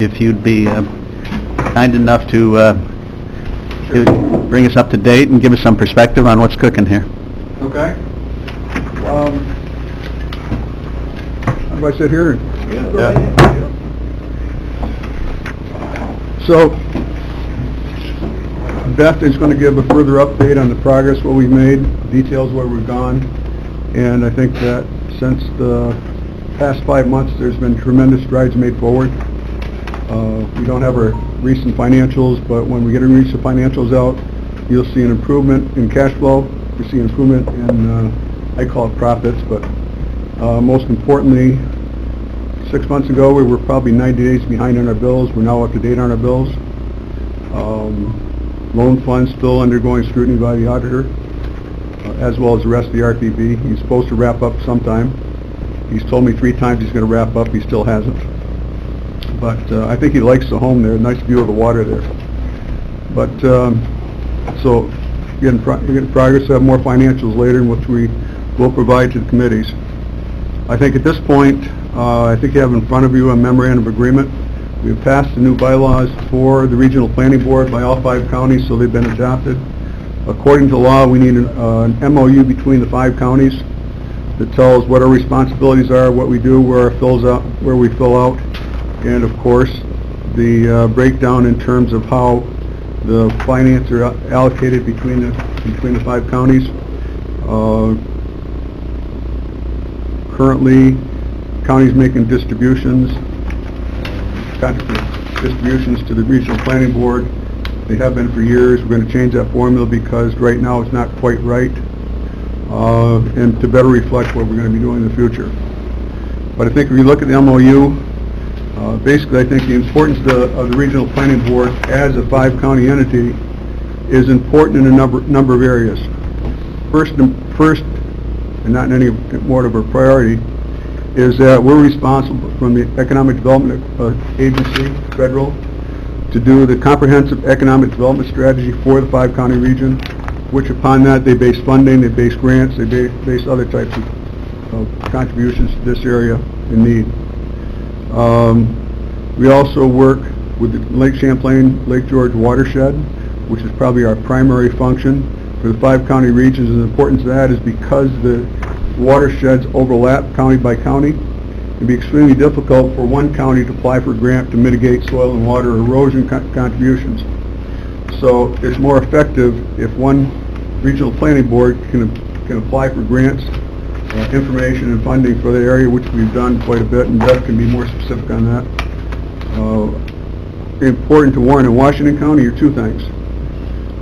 if you'd be kind enough to bring us up to date and give us some perspective on what's cooking here. Okay. How do I sit here? Yeah. So, Beth is going to give a further update on the progress, what we've made, details where we've gone, and I think that since the past 5 months, there's been tremendous strides made forward. We don't have our recent financials, but when we get our recent financials out, you'll see an improvement in cash flow. You'll see an improvement in, I call it profits, but most importantly, 6 months ago, we were probably 90 days behind on our bills. We're now up to date on our bills. Loan funds still undergoing scrutiny by the auditor, as well as the rest of the RTB. He's supposed to wrap up sometime. He's told me 3 times he's going to wrap up. He still hasn't. But I think he likes the home there. Nice view of the water there. But so we're getting progress. We'll have more financials later, which we will provide to the committees. I think at this point, I think you have in front of you a memorandum of agreement. We have passed the new bylaws for the Regional Planning Board by all 5 counties, so they've been adopted. According to law, we need an MOU between the 5 counties that tells what our responsibilities are, what we do, where we fill out, and of course, the breakdown in terms of how the finance are allocated between the 5 counties. Currently, counties making distributions to the Regional Planning Board. They have been for years. We're going to change that formula because right now it's not quite right, and to better reflect what we're going to be doing in the future. But I think if you look at the MOU, basically I think the importance of the Regional Planning Board as a 5-county entity is important in a number of areas. First, and not in any more of a priority, is that we're responsible from the Economic Development Agency, federal, to do the comprehensive economic development strategy for the 5-county region, which upon that they base funding, they base grants, they base other types of contributions to this area in need. We also work with the Lake Champlain, Lake George watershed, which is probably our primary function for the 5-county regions, and the importance of that is because the watersheds overlap county by county. It can be extremely difficult for one county to apply for a grant to mitigate soil and water erosion contributions. So it's more effective if one regional planning board can apply for grants, information and funding for the area, which we've done quite a bit, and Beth can be more specific on that. Important to Warren and Washington County are 2 things.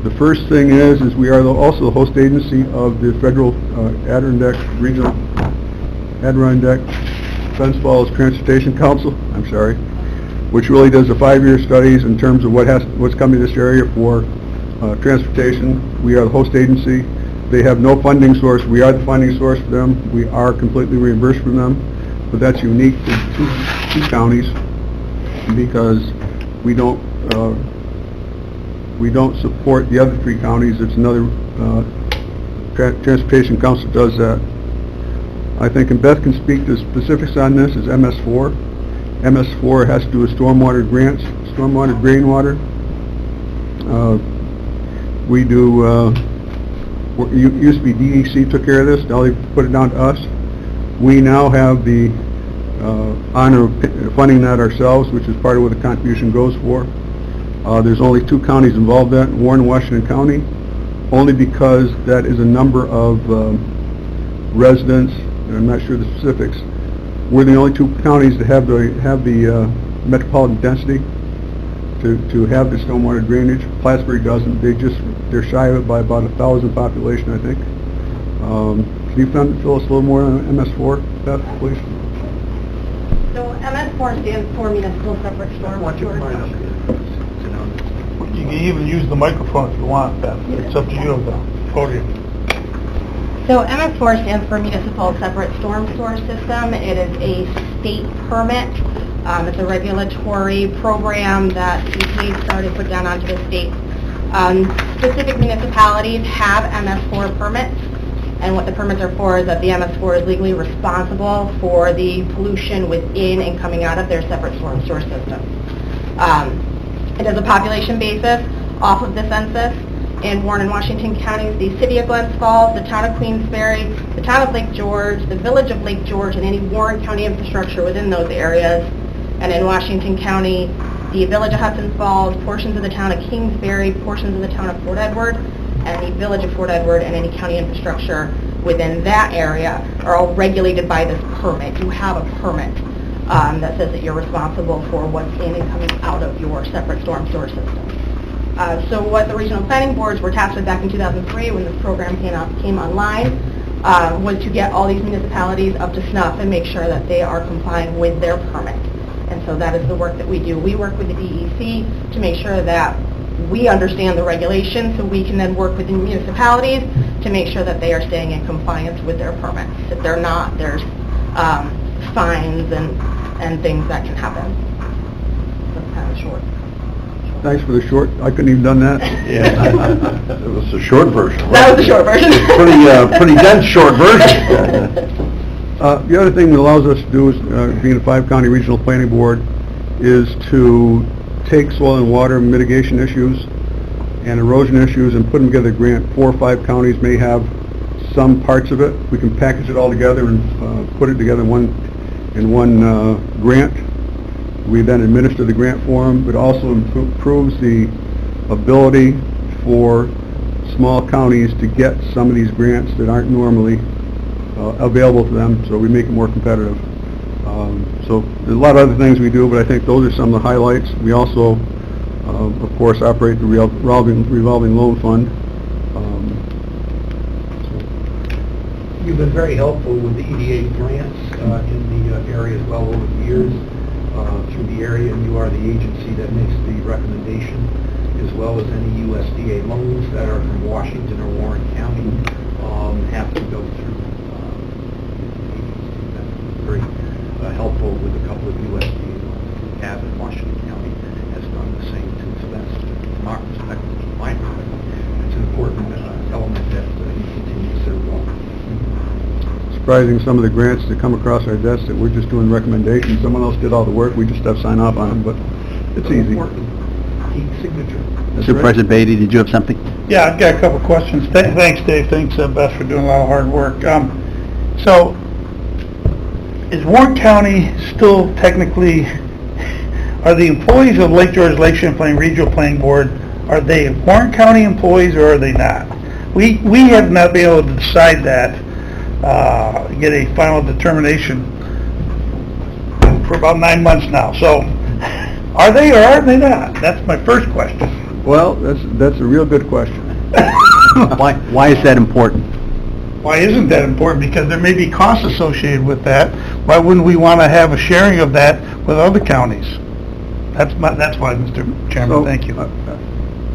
The first thing is we are also the host agency of the federal Adirondack Fence Falls Transportation Council, which really does the 5-year studies in terms of what's coming to this area for transportation. We are the host agency. They have no funding source. We are the funding source for them. We are completely reimbursed from them, but that's unique to 2 counties because we don't support the other 3 counties. It's another transportation council does that. I think, and Beth can speak to specifics on this, is MS4. MS4 has to do with stormwater grants, stormwater drain water. We do, it used to be DEC took care of this, now they put it down to us. We now have the honor of funding that ourselves, which is part of what the contribution goes for. There's only 2 counties involved in that, Warren and Washington County, only because that is a number of residents, and I'm not sure the specifics. We're the only 2 counties that have the metropolitan density to have the stormwater drainage. Plattsburgh doesn't. They're shy of it by about 1,000 population, I think. Can you fill us a little more on MS4, Beth, please? So MS4 stands for Municipal Separate Storm Sewer. You can even use the microphone if you want, Beth. It's up to you, the podium. So MS4 stands for Municipal Separate Storm Sewer System. It is a state permit. It's a regulatory program that EPA started put down onto the state. Specific municipalities have MS4 permits, and what the permits are for is that the MS4 is legally responsible for the pollution within and coming out of their separate storm sewer system. It is a population basis off of the census. In Warren and Washington counties, the city of Glens Falls, the town of Queensbury, the town of Lake George, the village of Lake George, and any Warren County infrastructure within those areas. And in Washington County, the village of Hudson Falls, portions of the town of Kingsbury, portions of the town of Fort Edward, and the village of Fort Edward, and any county infrastructure within that area are all regulated by this permit. You have a permit that says that you're responsible for what's in and coming out of your separate storm sewer system. So what the regional planning boards were tasked with back in 2003 when this program came online was to get all these municipalities up to snuff and make sure that they are complying with their permit. And so that is the work that we do. We work with the DEC to make sure that we understand the regulations so we can then work with the municipalities to make sure that they are staying in compliance with their permits. If they're not, there's fines and things that can happen. That's kind of short. Thanks for the short, I couldn't even done that. Yeah, it was a short version. That was the short version. Pretty dense short version. The other thing that allows us to do is, being a 5-county regional planning board, is to take soil and water mitigation issues and erosion issues and put them together. Grant 4 or 5 counties may have some parts of it. We can package it all together and put it together in one grant. We then administer the grant for them, but also improves the ability for small counties to get some of these grants that aren't normally available to them, so we make it more competitive. So there's a lot of other things we do, but I think those are some of the highlights. We also, of course, operate the revolving loan fund. You've been very helpful with the EDA grants in the area as well over the years through the area, and you are the agency that makes the recommendation, as well as any USDA loans that are from Washington or Warren County have to go through very helpful with a couple of USDA loans we have in Washington County has done the same too. So that's, from our perspective, from my perspective, it's an important element that you continue to serve well. Surprising some of the grants that come across our desk that we're just doing recommendations. Someone else did all the work, we just have to sign off on them, but it's easy. Key signature. That's Supervisor Beatty, did you have something? Yeah, I've got a couple of questions. Thanks, Dave. Thanks, Beth, for doing a lot of hard work. So, is Warren County still technically, are the employees of Lake George, Lake Champlain Regional Planning Board, are they Warren County employees or are they not? We have not been able to decide that, get a final determination for about 9 months now. So, are they or are they not? That's my first question. Well, that's a real good question. Why is that important? Why isn't that important? Because there may be costs associated with that. Why wouldn't we want to have a sharing of that with other counties? That's why, Mr. Chairman, So, thank you.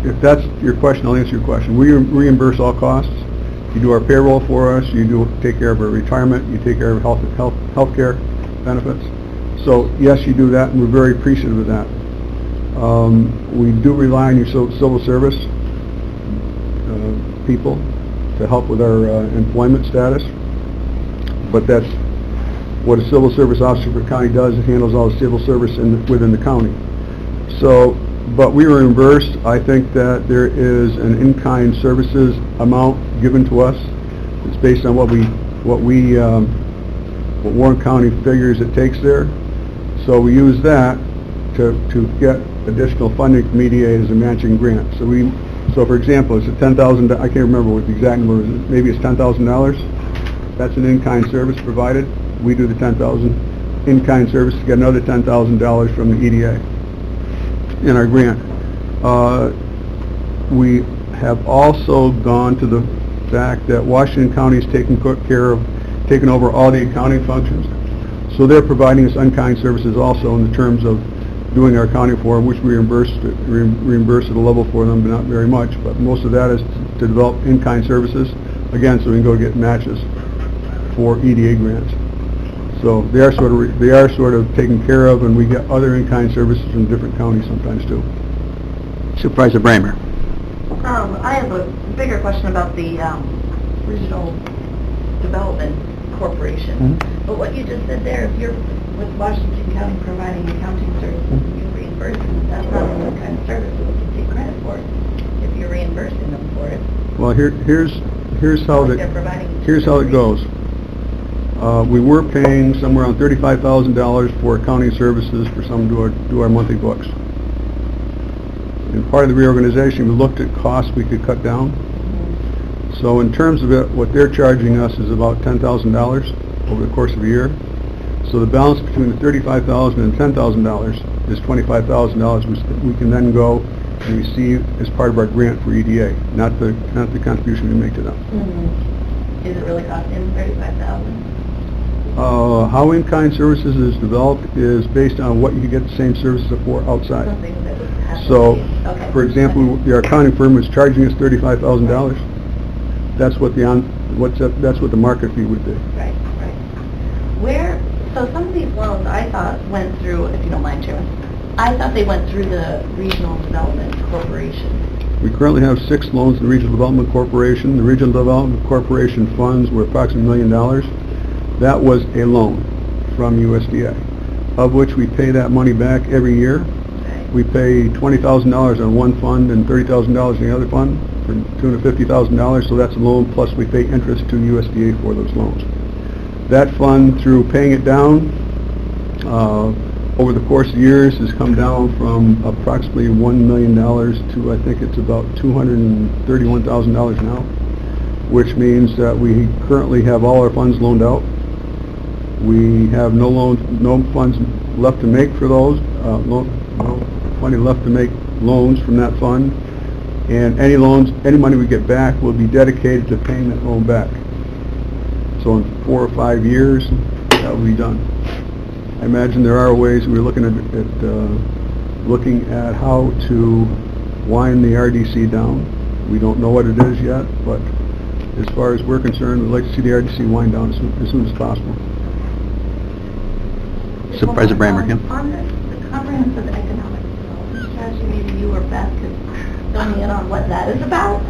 If that's your question, I'll answer your question. We reimburse all costs. You do our payroll for us, you take care of our retirement, you take care of health care benefits. So yes, you do that, and we're very appreciative of that. We do rely on your civil service people to help with our employment status, but that's what a civil service officer for the county does. It handles all the civil service within the county. So, but we were reimbursed. I think that there is an in-kind services amount given to us. It's based on what Warren County figures it takes there. So we use that to get additional funding from EDA as a matching grant. So for example, it's a $10,000. I can't remember what the exact number is. Maybe it's $10,000. That's an in-kind service provided. We do the $10,000 in-kind service to get another $10,000 from the EDA in our grant. We have also gone to the fact that Washington County is taking over all the accounting functions. So they're providing us in-kind services also in the terms of doing our accounting for them, which we reimburse at a level for them, but not very much. But most of that is to develop in-kind services, again, so we can go get matches for EDA grants. So they are sort of taken care of, and we get other in-kind services from different counties sometimes too. Supervisor Bramer. I have a bigger question about the Regional Development Corporation. But what you just said there, if you're with Washington County providing accounting services and you reimbursing, that's not the kind of service that we can take credit for if you're reimbursing them for it. Well, here's how Like the, they're providing- here's how it goes. We were paying somewhere around $35,000 for accounting services for some to do our monthly books. And part of the reorganization, we looked at costs we could cut down. So in terms of it, what they're charging us is about $10,000 over the course of a year. So the balance between the $35,000 and $10,000 is $25,000, which we can then go and receive as part of our grant for EDA, not the contribution we make to them. Is it really costing $35,000? How in-kind services is developed is based on what you can get the same services for outside. Something that would have to So, be- okay. for example, our accounting firm is charging us $35,000. That's what that's what the market fee would be. Right, right. Where, so some of these loans I thought went through, if you don't mind, Chairman, I thought they went through the Regional Development Corporation. We currently have 6 loans in the Regional Development Corporation. The Regional Development Corporation funds were approximately $1 million. That was a loan from USDA, of which we pay that money back every year. Okay. We pay $20,000 on one fund and $30,000 in the other fund, for $250,000, so that's a loan, plus we pay interest to USDA for those loans. That fund, through paying it down, over the course of years, has come down from approximately $1 million to, I think it's about $231,000 now, which means that we currently have all our funds loaned out. We have no funds left to make for those, no money left to make loans from that fund, and any money we get back will be dedicated to paying that loan back. So in 4 or 5 years, that will be done. I imagine there are ways we're looking at how to wind the RDC down. We don't know what it is yet, but as far as we're concerned, we'd like to see the RDC wind down as soon as possible. Supervisor Bramer, yeah. On the comprehensive economic development strategy, maybe you or Beth could fill me in on what that is about?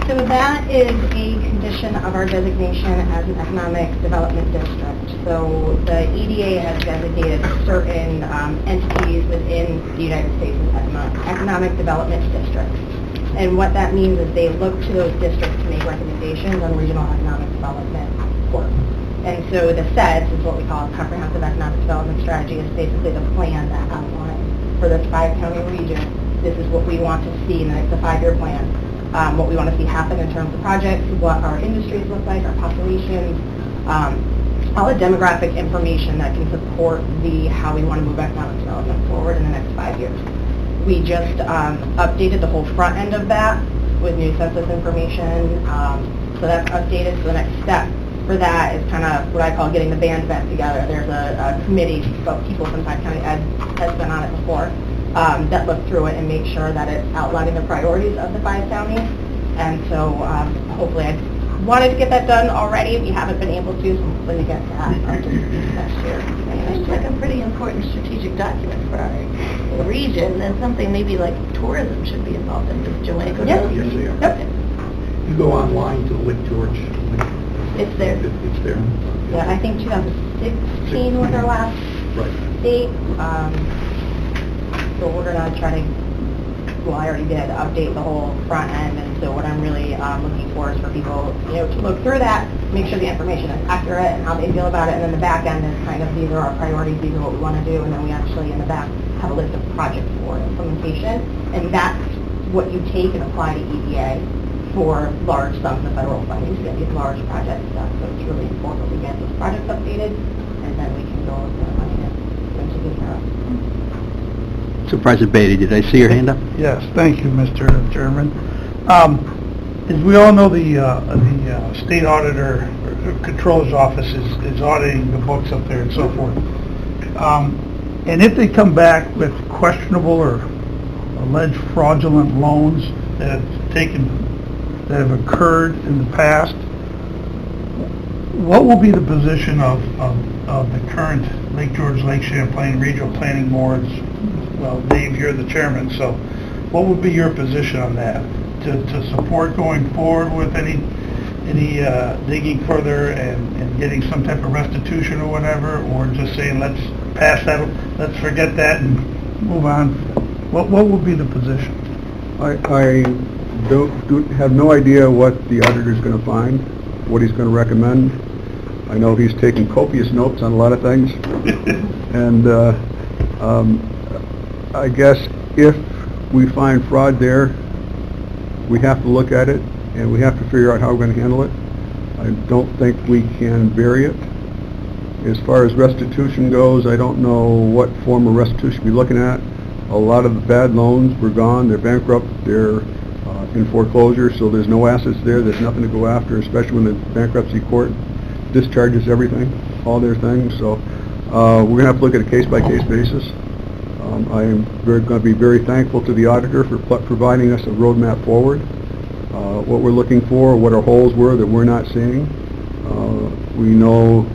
So that is a condition of our designation as an economic development district. So the EDA has designated certain entities within the United States as economic development districts. And what that means is they look to those districts to make recommendations on regional economic development work. And so the SEDS is what we call a comprehensive economic development strategy. It's basically the plan that outlines for this 5-county region. This is what we want to see in the 5-year plan. What we want to see happen in terms of projects, what our industries look like, our populations, all the demographic information that can support how we want to move economic development forward in the next 5 years. We just updated the whole front end of that with new census information, so that's updated. So the next step for that is kind of what I call getting the band back together. There's a committee of people from 5 County Ed has been on it before. That look through it and make sure that it's outlining the priorities of the 5 counties. And so hopefully I wanted to get that done already. We haven't been able to, so I'm hoping to get that next year. It's like a pretty important strategic document for our region, and something maybe like tourism should be involved in. Does Joanne go Yes. to? Yes, they are. Yep. You go online to Lake George. It's there. It's there. Yeah, I think 2016 was our last Right. date. So we're going to try to, well, I already did, update the whole front end, and so what I'm really looking for is for people, to look through that, make sure the information is accurate and how they feel about it, and then the back end is kind of, these are our priorities, these are what we want to do, and then we actually, in the back, have a list of projects for implementation, and that's what you take and apply to EDA for large sums of federal funding to get these large projects done. So it's really important we get those projects updated, and then we can go with the money that's going to be here. Supervisor Beatty, did I see your hand up? Yes, thank you, Mr. Chairman. As we all know, the state auditor or controller's office is auditing the books up there and so forth. And if they come back with questionable or alleged fraudulent loans that have occurred in the past, what will be the position of the current Lake George, Lake Champlain Regional Planning Boards? Well, Dave, you're the chairman, so what would be your position on that? To support going forward with any digging further and getting some type of restitution or whatever, or just saying let's pass that, let's forget that and move on, what will be the position? I have no idea what the auditor's going to find, what he's going to recommend. I know he's taking copious notes on a lot of things. And I guess if we find fraud there, we have to look at it, and we have to figure out how we're going to handle it. I don't think we can vary it. As far as restitution goes, I don't know what form of restitution we're looking at. A lot of the bad loans were gone, they're bankrupt, they're in foreclosure, so there's no assets there, there's nothing to go after, especially when the bankruptcy court discharges everything, all their things. So we're going to have to look at a case-by-case basis. I am going to be very thankful to the auditor for providing us a roadmap forward, what we're looking for, what our holes were that we're not seeing. We know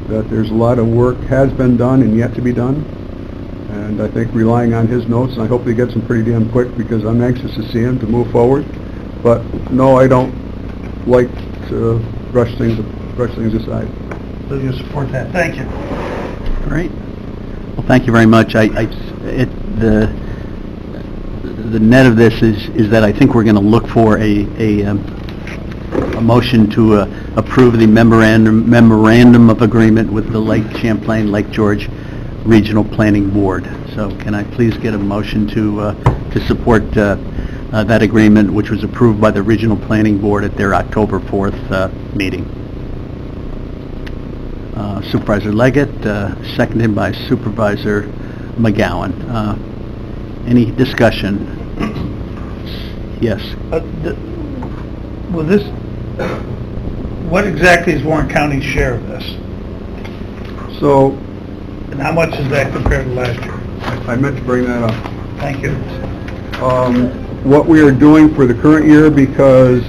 that there's a lot of work has been done and yet to be done, and I think relying on his notes, and I hope he gets them pretty damn quick because I'm anxious to see him to move forward. But no, I don't like to brush things aside. So you support that? Thank you. Great. Well, thank you very much. The net of this is that I think we're going to look for a motion to approve the memorandum of agreement with the Lake Champlain, Lake George Regional Planning Board. So can I please get a motion to support that agreement, which was approved by the Regional Planning Board at their October 4th meeting? Supervisor Leggett, seconded by Supervisor McGowan. Any discussion? Yes. Will this, what exactly is Warren County's share of this? So And how much is that compared to last year? I meant to bring that up. Thank you. What we are doing for the current year, because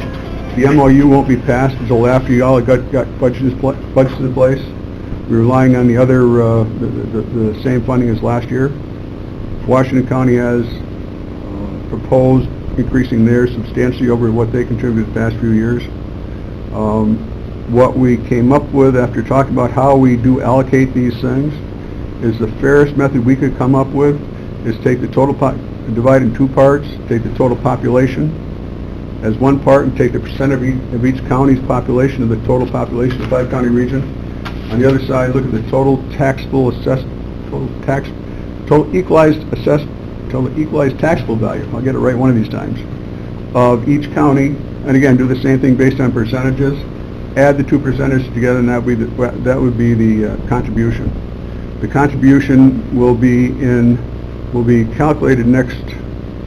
the MOU won't be passed until after you all got budgets in place, we're relying on the other, the same funding as last year. Washington County has proposed increasing theirs substantially over what they contributed the past few years. What we came up with after talking about how we do allocate these things is the fairest method we could come up with is take the total, divide in two parts, take the total population as one part and take the percent of each county's population of the total population of the 5-county region. On the other side, look at the total taxable assessed, total equalized taxable value, I'll get it right one of these times, of each county, and again, do the same thing based on percentages, add the two percentages together, and that would be the contribution. The contribution will be calculated next,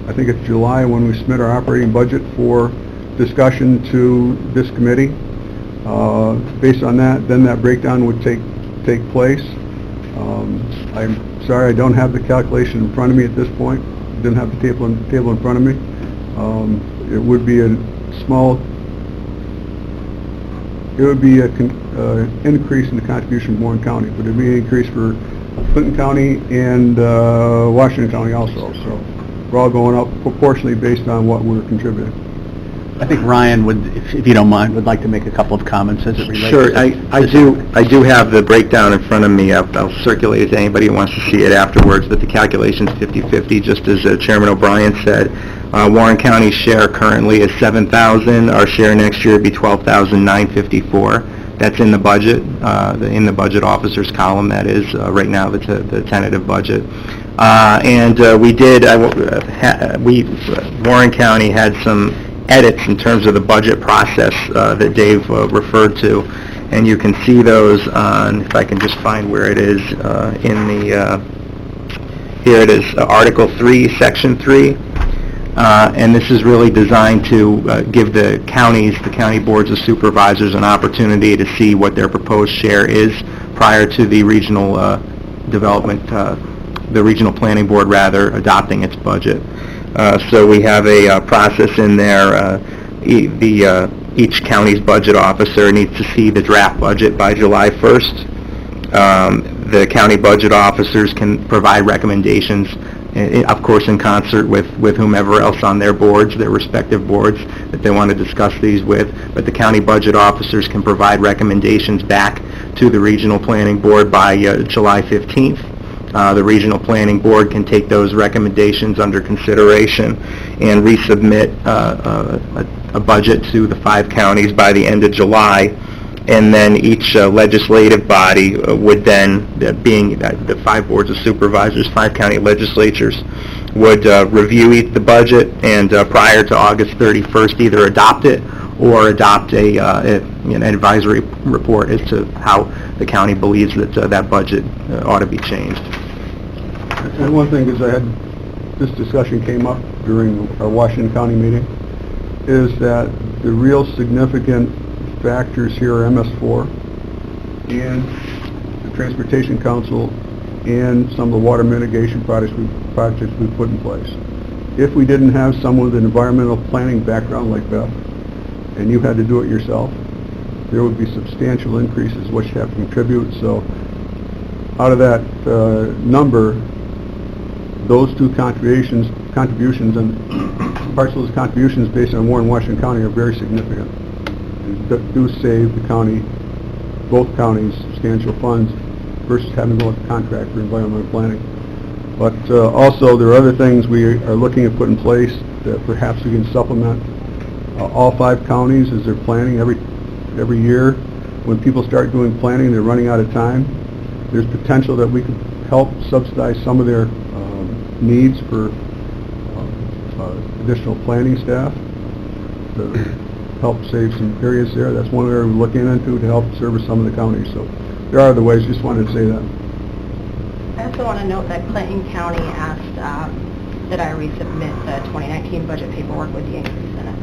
I think it's July, when we submit our operating budget for discussion to this committee. Based on that, then that breakdown would take place. I'm sorry I don't have the calculation in front of me at this point. Didn't have the table in front of me. It would be an increase in the contribution from Warren County, but it would be an increase for Clinton County and Washington County also. So we're all going up proportionally based on what we're contributing. I think Ryan would, if you don't mind, would like to make a couple of comments as it relates Sure, to I do have the breakdown in front of me. I'll circulate it to anybody who wants to see it afterwards, but the calculation's 50-50, just as Chairman O'Brien said. Warren County's share currently is $7,000. Our share next year would be $12,954. That's in the budget, in the budget officer's column, that is. Right now, that's the tentative budget. Warren County had some edits in terms of the budget process that Dave referred to, and you can see those on, if I can just find where it is in the, here it is, Article 3, Section 3, and this is really designed to give the county boards of supervisors an opportunity to see what their proposed share is prior to the regional the regional planning board adopting its budget. So we have a process in there. Each county's budget officer needs to see the draft budget by July 1st. The county budget officers can provide recommendations, of course in concert with whomever else on their boards, their respective boards that they want to discuss these with. But the county budget officers can provide recommendations back to the regional planning board by July 15th. the Regional Planning Board can take those recommendations under consideration and resubmit a budget to the 5 counties by the end of July. And then each legislative body would then, being the 5 boards of supervisors, 5 county legislatures, would review the budget and prior to August 31st either adopt it or adopt an advisory report as to how the county believes that that budget ought to be changed. And one thing is this discussion came up during our Washington County meeting, is that the real significant factors here are MS4 and the Transportation Council and some of the water mitigation projects we put in place. If we didn't have someone with an environmental planning background like Beth, and you had to do it yourself, there would be substantial increases which you have to contribute. So out of that number, those 2 contributions and parts of those contributions based on Warren and Washington County are very significant. And do save the county, both counties, substantial funds versus having to go with a contract for environmental planning. But also there are other things we are looking at putting in place that perhaps we can supplement all 5 counties as they're planning every year. When people start doing planning, they're running out of time. There's potential that we could help subsidize some of their needs for additional planning staff to help save some areas there. That's one area we're looking into to help service some of the counties. So there are other ways. Just wanted to say that. I also want to note that Clinton County asked that I resubmit the 2019 budget paperwork with the increase in it.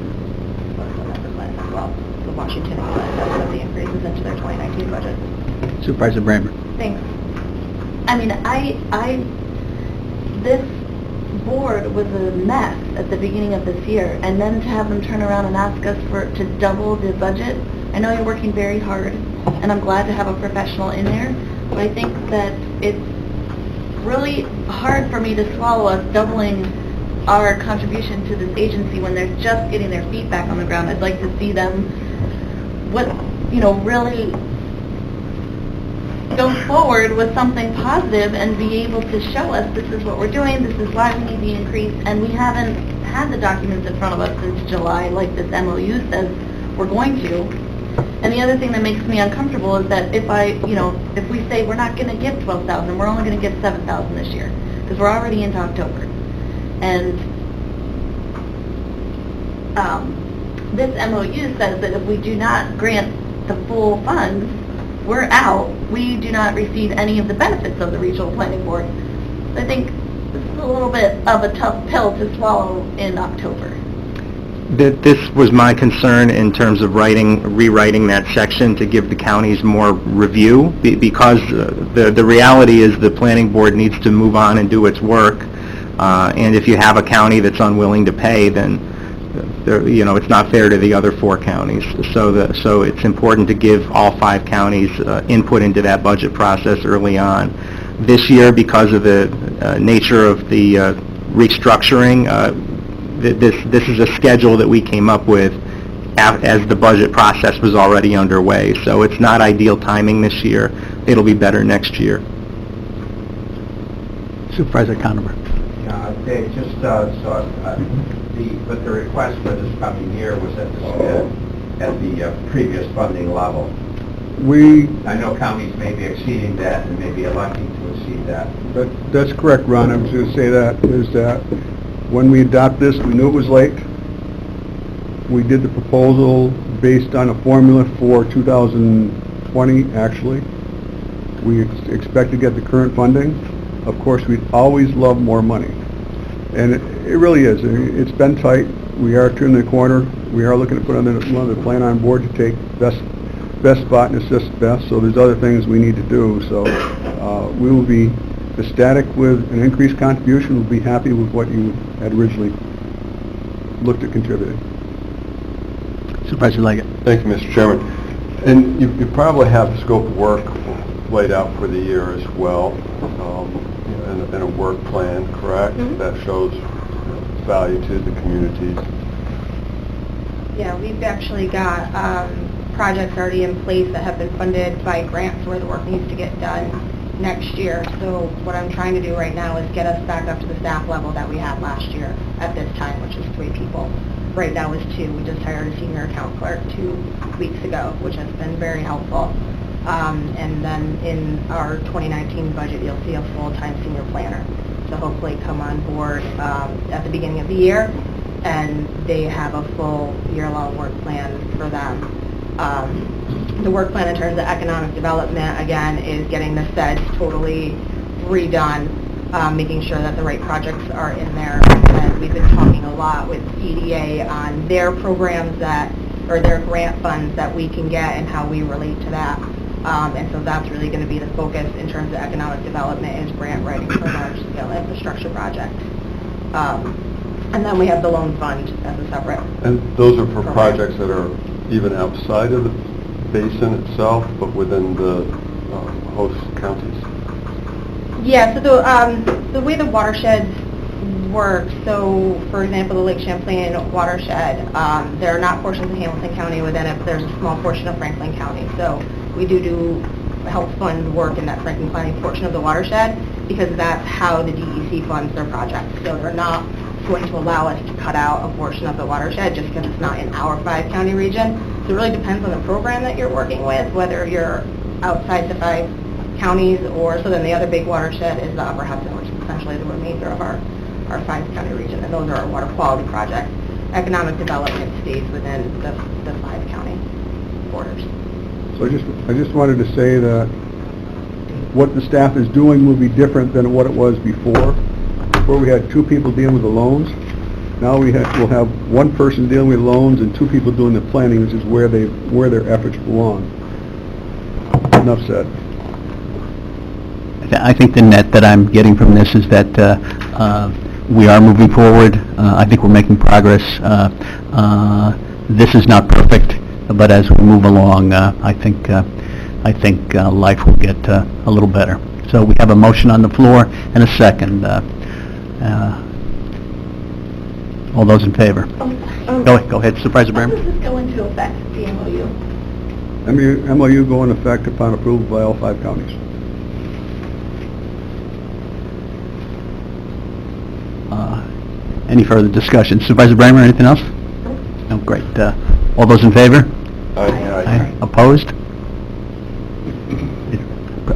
So that's for Clinton as well. So Washington and Clinton have put the increases into their 2019 budget. Supervisor Brammer. Thanks. I mean, this board was a mess at the beginning of this year, and then to have them turn around and ask us to double the budget. I know you're working very hard, and I'm glad to have a professional in there, but I think that it's really hard for me to swallow us doubling our contribution to this agency when they're just getting their feet back on the ground. I'd like to see them, really go forward with something positive and be able to show us this is what we're doing, this is why we need the increase, and we haven't had the documents in front of us since July like this MOU says we're going to. And the other thing that makes me uncomfortable is that if we say we're not going to give $12,000, we're only going to give $7,000 this year, because we're already into October. And this MOU says that if we do not grant the full funds, we're out. We do not receive any of the benefits of the Regional Planning Board. So I think this is a little bit of a tough pill to swallow in October. This was my concern in terms of rewriting that section to give the counties more review, because the reality is the planning board needs to move on and do its work, and if you have a county that's unwilling to pay, then it's not fair to the other 4 counties. So it's important to give all 5 counties input into that budget process early on. This year, because of the nature of the restructuring, this is a schedule that we came up with as the budget process was already underway. So it's not ideal timing this year. It'll be better next year. Supervisor Conover. Yeah, Dave, just but the request for this coming year was at the previous funding level. I know counties may be exceeding that and may be electing to exceed that. That's correct, Ron. I was going to say that when we adopt this, we knew it was late. We did the proposal based on a formula for 2020, actually. We expect to get the current funding. Of course, we'd always love more money. And it really is. It's been tight. We are turning the corner. We are looking to put another plan on board to take best spot and assist Beth. So there's other things we need to do. So we will be ecstatic with an increased contribution. We'll be happy with what you had originally looked at contributing. Supervisor Leggett. Thank you, Mr. Chairman. And you probably have the scope of work laid out for the year as well, in a work plan, correct? Mm-hmm. That shows value to the communities. Yeah, we've actually got projects already in place that have been funded by grants where the work needs to get done. next year. So what I'm trying to do right now is get us back up to the staff level that we had last year at this time, which is 3 people. Right now is 2. We just hired a senior account clerk 2 weeks ago, which has been very helpful. And then in our 2019 budget, you'll see a full-time senior planner. So hopefully come on board at the beginning of the year, and they have a full year-long work plan for them. The work plan in terms of economic development, again, is getting the feds totally redone, making sure that the right projects are in there. And we've been talking a lot with EDA on their programs or their grant funds that we can get and how we relate to that. And so that's really going to be the focus in terms of economic development, is grant writing for large-scale infrastructure projects. And then we have the loan fund as a separate. And those are for program. projects that are even outside of the basin itself, but within the host counties? Yeah, so the way the watersheds work, so for example, the Lake Champlain watershed, there are not portions of Hamilton County within it, but there's a small portion of Franklin County. So we do help fund work in that Franklin County portion of the watershed, because that's how the DEC funds their projects. So they're not going to allow us to cut out a portion of the watershed just because it's not in our 5-county region. So it really depends on the program that you're working with, whether you're outside the 5 counties, or so then the other big watershed is the Upper Hudson, which is essentially the remainder of our 5-county region, and those are our water quality projects. Economic development stays within the 5-county borders. So I just wanted to say that what the staff is doing will be different than what it was before. Before we had 2 people dealing with the loans. Now we'll have 1 person dealing with loans and 2 people doing the planning, which is where their efforts belong. Enough said. I think the net that I'm getting from this is that we are moving forward. I think we're making progress. This is not perfect, but as we move along, I think life will get a little better. So we have a motion on the floor and a second. All those in favor? Go ahead, Supervisor When Brammer. does this go into effect, the MOU? MOU go in effect upon approval by all 5 counties. Any further discussion? Supervisor Brammer, anything else? No, great. All those in favor? Aye. Opposed?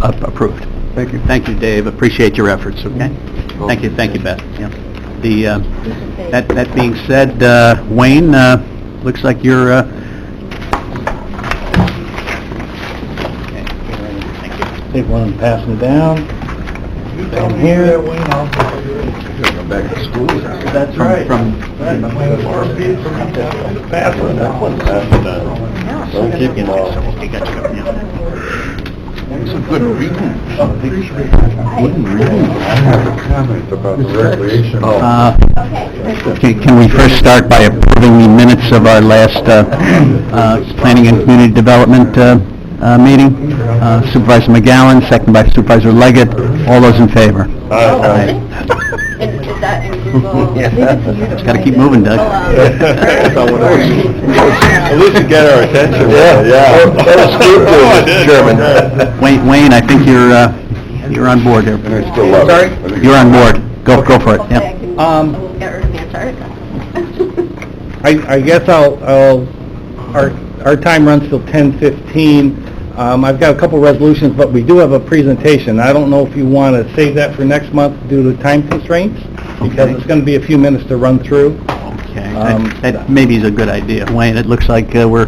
Approved. Thank you. Thank you, Dave. Appreciate your efforts, okay? Thank you, Beth. Yeah. That being said, Wayne, looks like you're... Okay. Thank you. Take one and pass them down. Down here. Go back to school. That's right. From Pass them down. Don't keep them all. Some good reading. I have a comment about the recreation. Can we first start by approving the minutes of our last Planning and Community Development meeting? Supervisor McGowan, second by Supervisor Leggett. All those in favor? Aye. Is that inclusive? Just got to keep moving, Doug. At least you get our attention. Yeah. Chairman. Wayne, I think you're on board here. I still love it. You're on board. Go for it. Okay, Yep. we'll get rid of Antarctica. I guess our time runs till 10:15. I've got a couple resolutions, but we do have a presentation. I don't know if you want to save that for next month due to time constraints, because Okay. it's going to be a few minutes to run through. Okay. That maybe is a good idea. Wayne, it looks like we're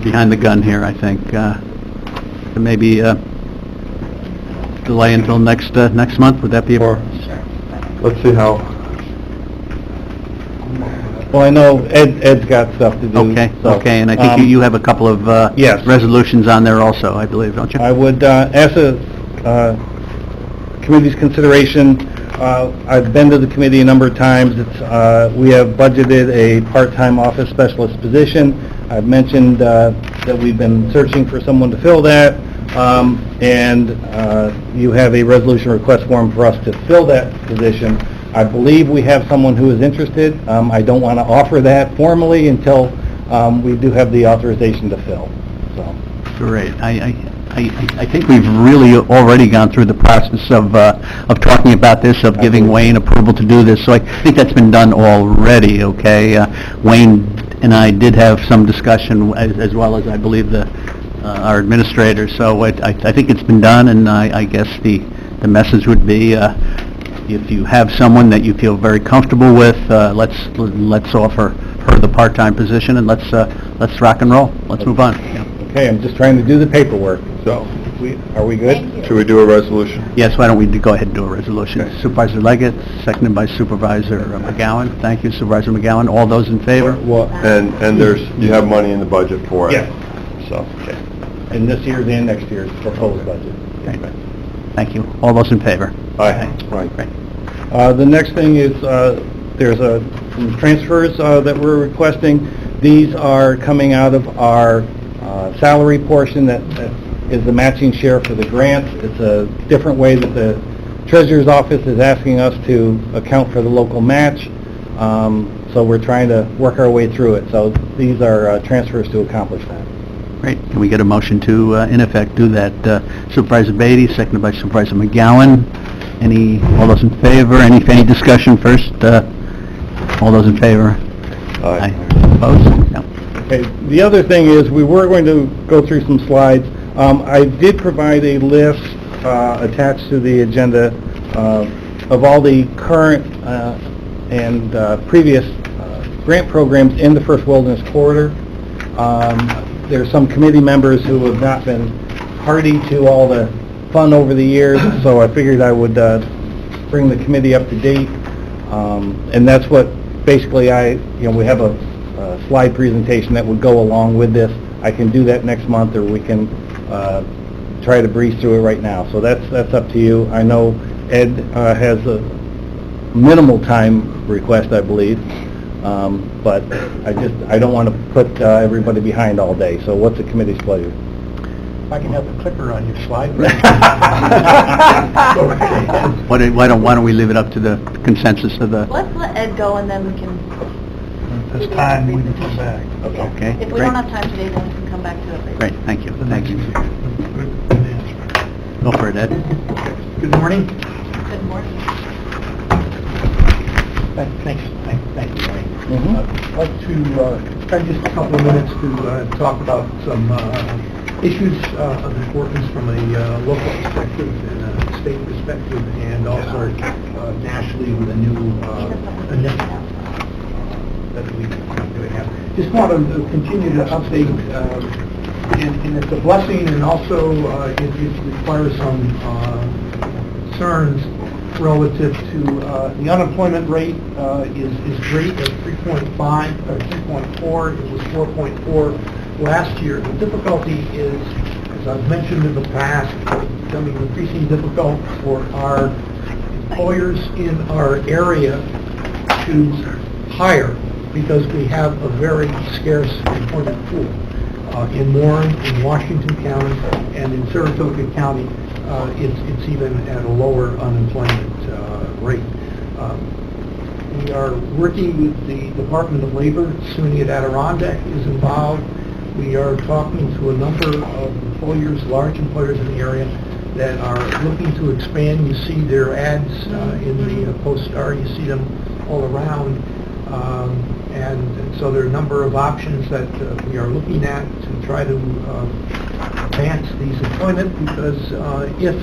behind the gun here, I think. Maybe delay until next month, would that be? Let's see how. Well, I know Ed's got stuff to do. Okay, so, okay, and I think you have a couple of yes. resolutions on there also, I believe, don't you? I would ask the committee's consideration. I've been to the committee a number of times. We have budgeted a part-time office specialist position. I've mentioned that we've been searching for someone to fill that, and you have a resolution request form for us to fill that position. I believe we have someone who is interested. I don't want to offer that formally until we do have the authorization to fill. So, Great. I think we've really already gone through the process of talking about this, of giving Wayne approval to do this, so I think that's been done already, okay? Wayne and I did have some discussion, as well as, I believe, our administrator, so I think it's been done, and I guess the message would be, if you have someone that you feel very comfortable with, let's offer her the part-time position, and let's rock and roll. Let's move on. Yeah. Okay, I'm just trying to do the paperwork. So, Are we good? Thank you. should we do a resolution? Yes, why don't we go ahead and do a resolution? Okay. Supervisor Leggett, seconded by Supervisor McGowan. Thank you, Supervisor McGowan. All those in favor? Well, And you have money in the budget for it? Yes. So, okay. in this year's and next year's proposed budget. Okay. Thank you. All those in favor? Aye. Right. Great. The next thing is, there's some transfers that we're requesting. These are coming out of our salary portion that is the matching share for the grants. It's a different way that the Treasurer's Office is asking us to account for the local match. So we're trying to work our way through it. So these are transfers to accomplish that. Great. Can we get a motion to, in effect, do that? Supervisor Beatty, seconded by Supervisor McGowan. All those in favor? Any discussion first? All those in favor? Aye. Opposed? No. Okay, the other thing is, we were going to go through some slides. I did provide a list attached to the agenda of all the current and previous grant programs in the First Wilderness Corridor. There are some committee members who have not been party to all the fun over the years, so I figured I would bring the committee up to date. And that's what basically we have a slide presentation that would go along with this. I can do that next month, or we can try to breeze through it right now. So that's up to you. I know Ed has a minimal time request, I believe, but I don't want to put everybody behind all day. So what's the committee's pleasure? If I can have the clicker on your slide. Why don't we leave it up to the consensus of the... Let's let Ed go, and then we can, This time, we can come back. Okay, if we great. don't have time today, then we can come back to it later. Great, thank you. Thank you. Good answer. Go for it, Ed. Good morning. Good morning. Thank you, Wayne. Mhm. I'd like to spend just a couple of minutes to talk about some issues of importance from a local perspective and a state perspective, and also nationally with a new initiative that we have. Just want to continue to update, and it's a blessing, and also it requires some concerns relative to the unemployment rate is great at 3.5 or 3.4. It was 4.4 last year. The difficulty is, as I've mentioned in the past, becoming increasingly difficult for our employers in our area to hire, because we have a very scarce employment pool. In Warren, in Washington County, and in Saratoga County, it's even at a lower unemployment rate. We are working with the Department of Labor. SUNY at Adirondack is involved. We are talking to a number of employers, large employers in the area, that are looking to expand. You see their ads in the Post-Star. You see them all around. And so there are a number of options that we are looking at to try to advance these employment, because if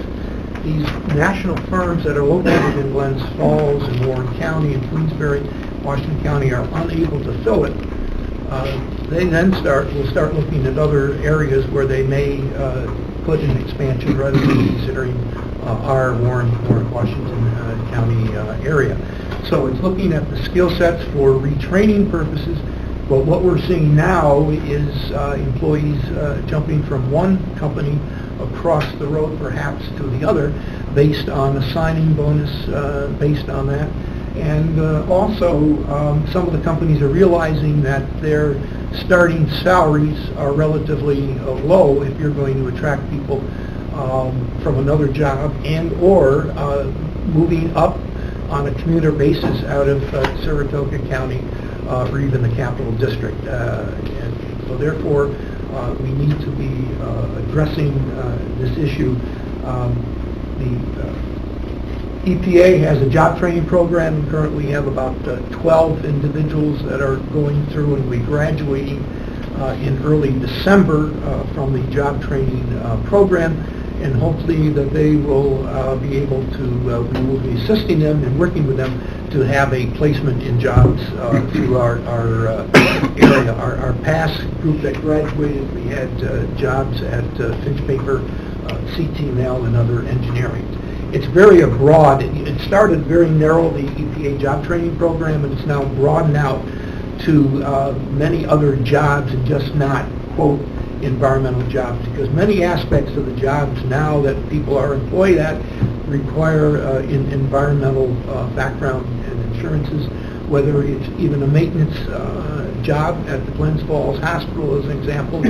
these national firms that are located in Glens Falls and Warren County and Queensbury, Washington County, are unable to fill it, they then will start looking at other areas where they may put an expansion, rather than considering our Warren, Washington County area. So it's looking at the skill sets for retraining purposes, but what we're seeing now is employees jumping from one company across the road perhaps to the other, based on a signing bonus based on that. And also, some of the companies are realizing that their starting salaries are relatively low if you're going to attract people from another job, and or moving up on a commuter basis out of Saratoga County or even the Capital District. And so therefore, we need to be addressing this issue. The EPA has a job training program. We currently have about 12 individuals that are going through and we're graduating in early December from the job training program, and hopefully that they will be able to, we will be assisting them and working with them to have a placement in jobs through our area. Our past group that graduated, we had jobs at Finch Paper, CTML, and other engineering. It's very broad. It started very narrow, the EPA job training program, and it's now broadened out to many other jobs and just not, quote, environmental jobs, because many aspects of the jobs now that people are employed at require environmental background and insurances, whether it's even a maintenance job at the Glens Falls Hospital, as an example.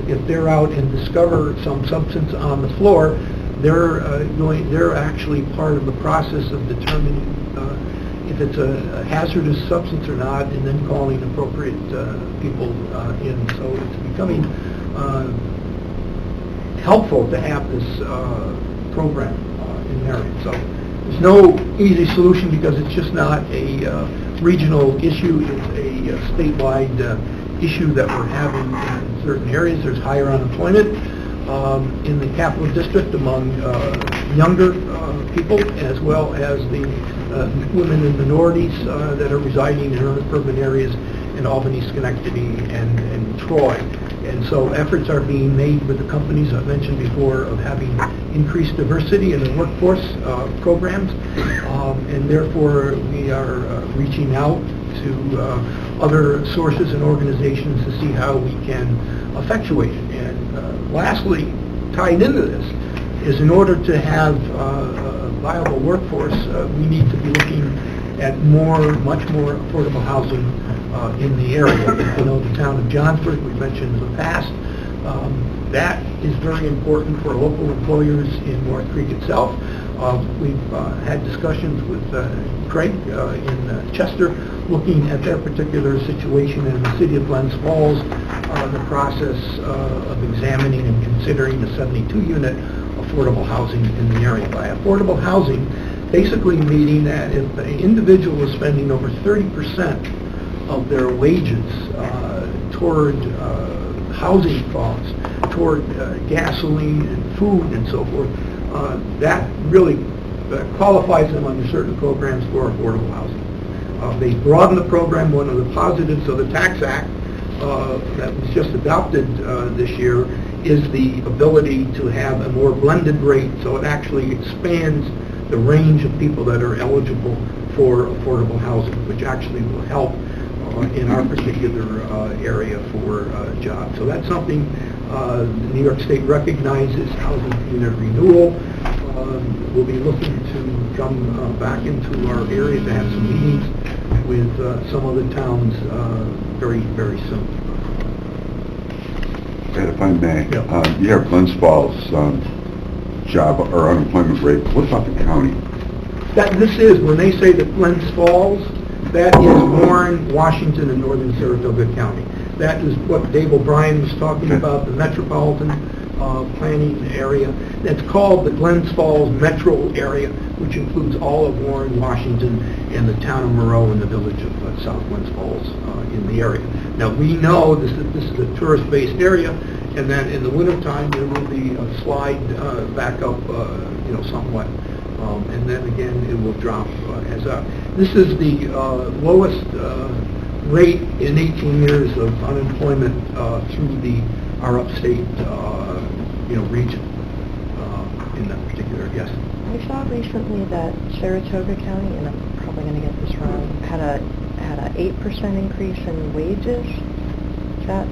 If they're out and discover some substance on the floor, they're actually part of the process of determining if it's a hazardous substance or not, and then calling appropriate people in. So it's becoming helpful to have this program in Marion. So there's no easy solution because it's just not a regional issue. It's a statewide issue that we're having in certain areas. There's higher unemployment in the capital district among younger people, as well as the women and minorities that are residing in urban areas in Albany, Schenectady, and Troy. And so efforts are being made with the companies I've mentioned before of having increased diversity in the workforce programs, and therefore we are reaching out to other sources and organizations to see how we can effectuate it. And lastly, tied into this, is in order to have a viable workforce, we need to be looking at much more affordable housing in the area. I know the town of Johnsburg, we've mentioned in the past, that is very important for local employers in North Creek itself. We've had discussions with Craig in Chester, looking at their particular situation in the city of Glens Falls, the process of examining and considering the 72-unit affordable housing in the area. By affordable housing, basically meaning that if an individual is spending over 30% of their wages toward housing costs, toward gasoline and food and so forth, that really qualifies them under certain programs for affordable housing. They broadened the program. One of the positives of the Tax Act that was just adopted this year is the ability to have a more blended rate, so it actually expands the range of people that are eligible for affordable housing, which actually will help in our particular area for jobs. So that's something New York State recognizes, housing community renewal. We'll be looking to come back into our area to have some meetings with some of the towns very, very soon. And if I may, Yeah. you have Glens Falls job or unemployment rate. What about the county? This is, when they say that Glens Falls, that is Warren, Washington, and northern Saratoga County. That is what Dave O'Brien was talking Okay. about, the metropolitan planning area. That's called the Glens Falls metro area, which includes all of Warren, Washington, and the town of Moreau and the village of South Glens Falls in the area. Now, we know this is a tourist-based area, and that in the wintertime there will be a slide back up, somewhat. And then again, it will drop as up. This is the lowest rate in 18 years of unemployment through our upstate, region in that particular, yes. I saw recently that Saratoga County, and I'm probably going to get this wrong, had a 8% increase in wages. Is that?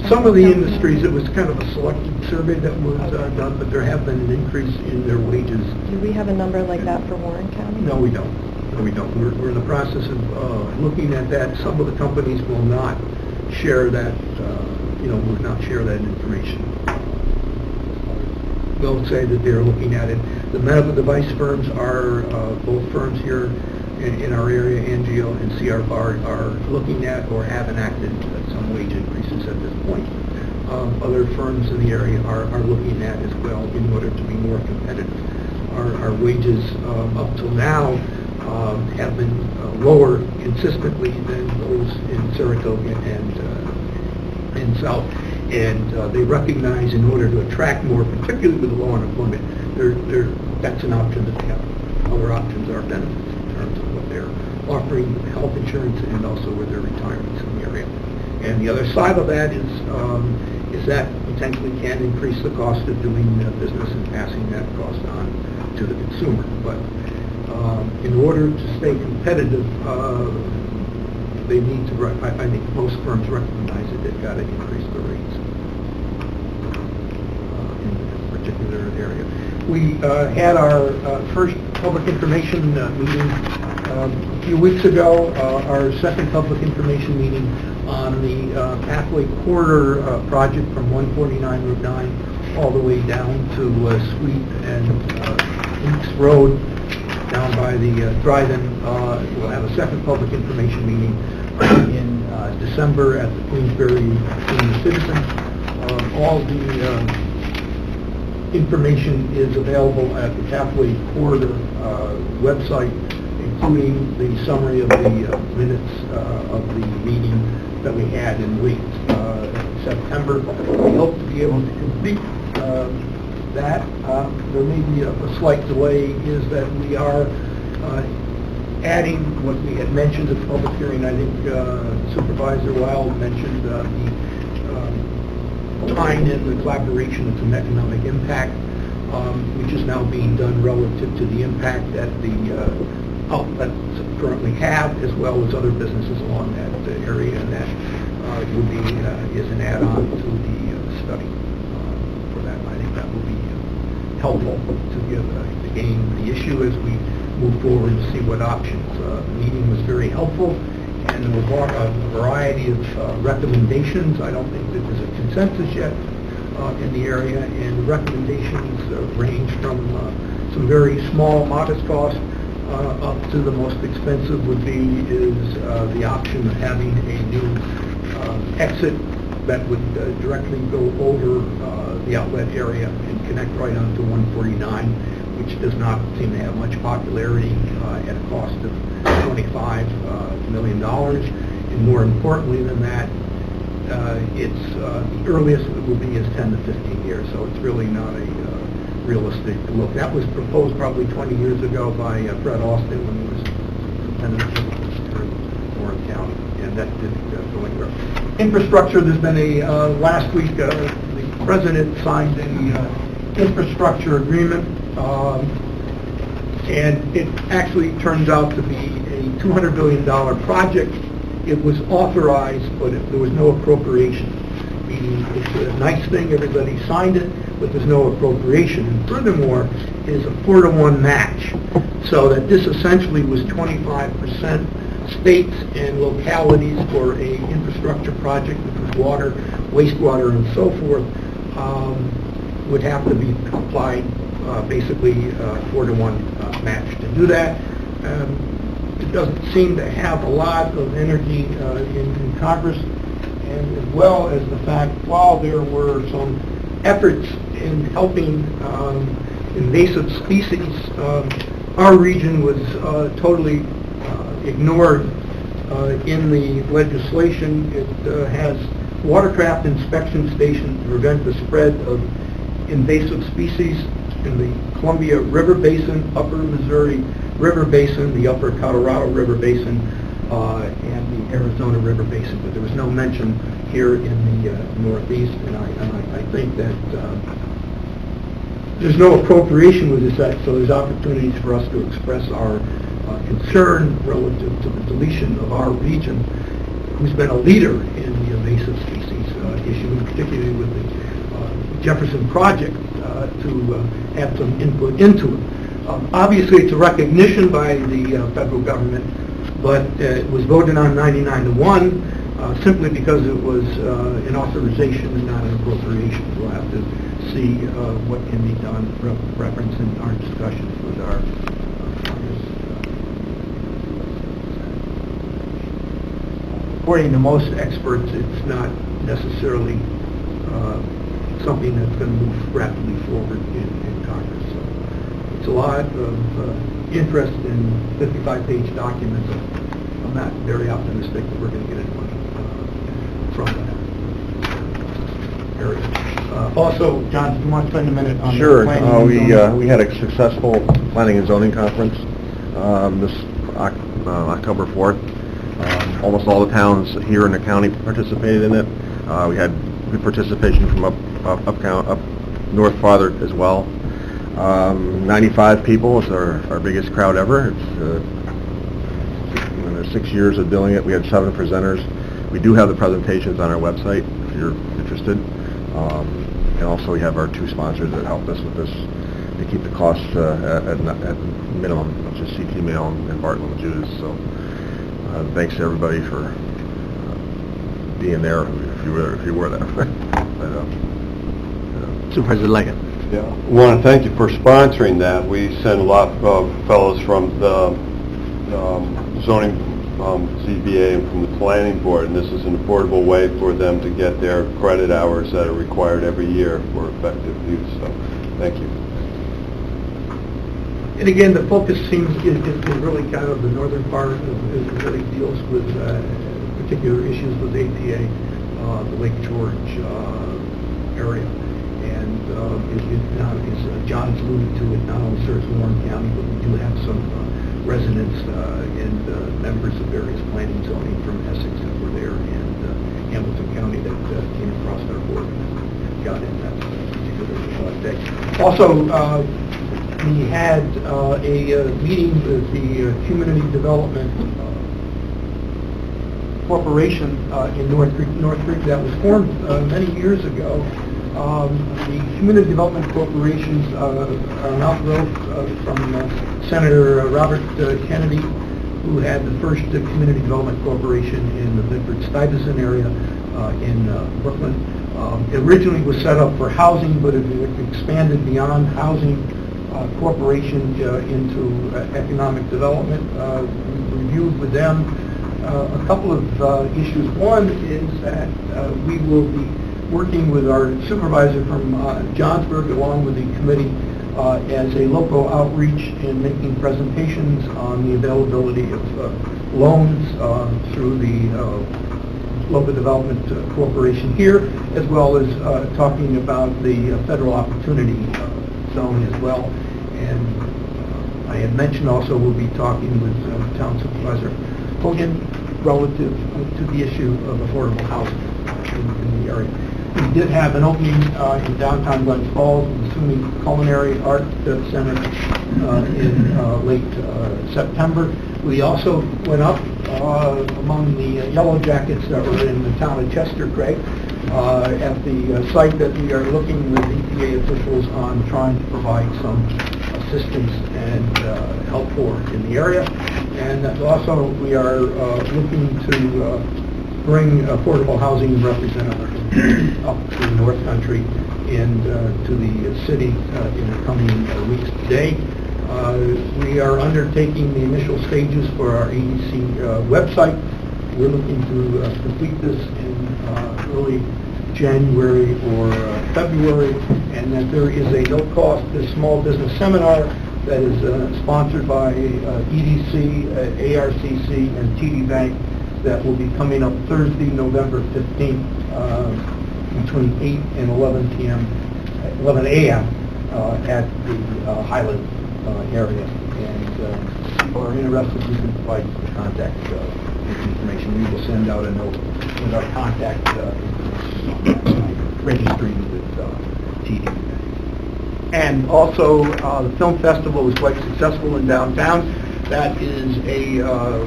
Some of the industries, it was kind of a selected survey that was done, but there have been an increase in their wages. Do we have a number like that for Warren County? No, we don't. No, we don't. We're in the process of looking at that. Some of the companies will not share that, will not share that information. They'll say that they're looking at it. The medical device firms are, both firms here in our area, Angio and CR Bard, are looking at or have enacted some wage increases at this point. Other firms in the area are looking at as well in order to be more competitive. Our wages up till now have been lower consistently than those in Saratoga and in South. And they recognize in order to attract more, particularly with the low unemployment, that's an option that they have. Other options are benefits in terms of what they're offering with health insurance and also with their retirements in the area. And the other side of that is that potentially can increase the cost of doing business and passing that cost on to the consumer. But in order to stay competitive, they need to, I think most firms recognize that they've got to increase the rates in this particular area. We had our first public information meeting a few weeks ago, our second public information meeting on the Pathway Corridor project from 149 Route 9 all the way down to Sweet and Weeks Road down by the drive-in. We'll have a second public information meeting in December at the Queensbury Senior Citizen. All the information is available at the Pathway Corridor website, including the summary of the minutes of the meeting that we had in late September. We hope to be able to complete that. There may be a slight delay, is that we are adding what we had mentioned at the public hearing. I think Supervisor Wild mentioned the tying in the collaboration of some economic impact, which is now being done relative to the impact that the outlets currently have, as well as other businesses along that area, and that would be is an add-on to the study for that. I think that will be helpful to give to gain the issue as we move forward to see what options. The meeting was very helpful, and there were a variety of recommendations. I don't think that there's a consensus yet in the area, and the recommendations range from some very small, modest costs up to the most expensive would be the option of having a new exit that would directly go over the outlet area and connect right onto 149, which does not seem to have much popularity at a cost of $25 million. And more importantly than that, it's the earliest it will be is 10 to 15 years, so it's really not a realistic look. That was proposed probably 20 years ago by Fred Austin when he was superintendent of Warren County, and that didn't go anywhere. Infrastructure, there's been last week the President signed an infrastructure agreement, and it actually turns out to be a $200 billion project. It was authorized, but there was no appropriation. Meaning it's a nice thing, everybody signed it, but there's no appropriation. And furthermore, it is a 4-to-1 match, so that this essentially was 25% states and localities for a infrastructure project, which was water, wastewater, and so forth, would have to be applied basically 4-to-1 match to do that. It doesn't seem to have a lot of energy in Congress, and as well as the fact, while there were some efforts in helping invasive species, our region was totally ignored in the legislation. It has watercraft inspection stations to prevent the spread of invasive species in the Columbia River Basin, Upper Missouri River Basin, the Upper Colorado River Basin, and the Arizona River Basin. But there was no mention here in the Northeast, and I think that there's no appropriation with this act, so there's opportunities for us to express our concern relative to the deletion of our region, who's been a leader in the invasive species issue, particularly with the Jefferson Project, to have some input into it. Obviously, it's a recognition by the federal government, but it was voted on 99-1 simply because it was an authorization and not an appropriation. We'll have to see what can be done, reference in our discussions with our Congress. according to most experts, it's not necessarily something that's going to move rapidly forward in Congress. So it's a lot of interest in 55-page documents. I'm not very optimistic that we're going to get any money from that area. Also, John, do you want to spend a minute on Sure. the planning and zoning? We had a successful planning and zoning conference this October 4th. Almost all the towns here in the county participated in it. We had good participation from up north farther as well. 95 people is our biggest crowd ever. It's in the 6 years of doing it, we had 7 presenters. We do have the presentations on our website if you're interested. And also we have our 2 sponsors that helped us with this to keep the costs at minimum, which is CT Mail and Bartlett and Judas. So thanks to everybody for being there if you were there. Supervisor Leggett. Yeah, I want to thank you for sponsoring that. We sent a lot of fellows from the zoning ZBA and from the planning board, and this is an affordable way for them to get their credit hours that are required every year for effective use. So, thank you. And again, the focus seems is really kind of the northern part it really deals with particular issues with APA, the Lake George area. And as John's alluded to, it not only serves Warren County, but we do have some residents and members of various planning zoning from Essex that were there, and Hamilton County that came across our board and got in that particular day. Also, we had a meeting with the Community Development Corporation in North Creek that was formed many years ago. The Community Development Corporations are an outgrowth from Senator Robert Kennedy, who had the first Community Development Corporation in the Bedford-Stuyvesant area in Brooklyn. It originally was set up for housing, but it expanded beyond housing corporation into economic development. We reviewed with them a couple of issues. One is that we will be working with our supervisor from Johnsburg along with the committee as a local outreach in making presentations on the availability of loans through the Local Development Corporation here, as well as talking about the federal opportunity zone as well. And I had mentioned also we'll be talking with Town Supervisor Hogan relative to the issue of affordable housing in the area. We did have an opening in downtown Glens Falls with the SUNY Culinary Art Center in late September. We also went up among the Yellow Jackets that were in the town of Chester, Craig, at the site that we are looking with EPA officials on trying to provide some assistance and help for in the area. And also we are looking to bring affordable housing representatives up to the North Country and to the city in the coming weeks today. We are undertaking the initial stages for our ADC website. We're looking to complete this in early January or February, and that there is a no-cost small business seminar that is sponsored by EDC, ARCC, and TD Bank that will be coming up Thursday, November 15th, between 8 and 11 a.m. At the Highland area. And if people are interested, we can provide the contact information. We will send out a note with our contact registry with TD. And also, the film festival was quite successful in downtown. That is a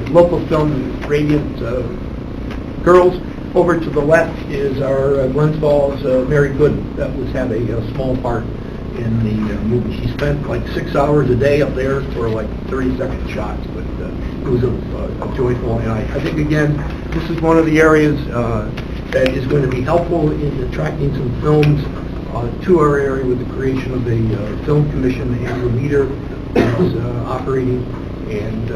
local film, Radiant Girls. Over to the left is our Glens Falls Mary Good that was had a small part in the movie. She spent like 6 hours a day up there for like 30-second shots, but it was a joyful. And I think again, this is one of the areas that is going to be helpful in attracting some films to our area with the creation of a film commission. Andrew Meter is operating, and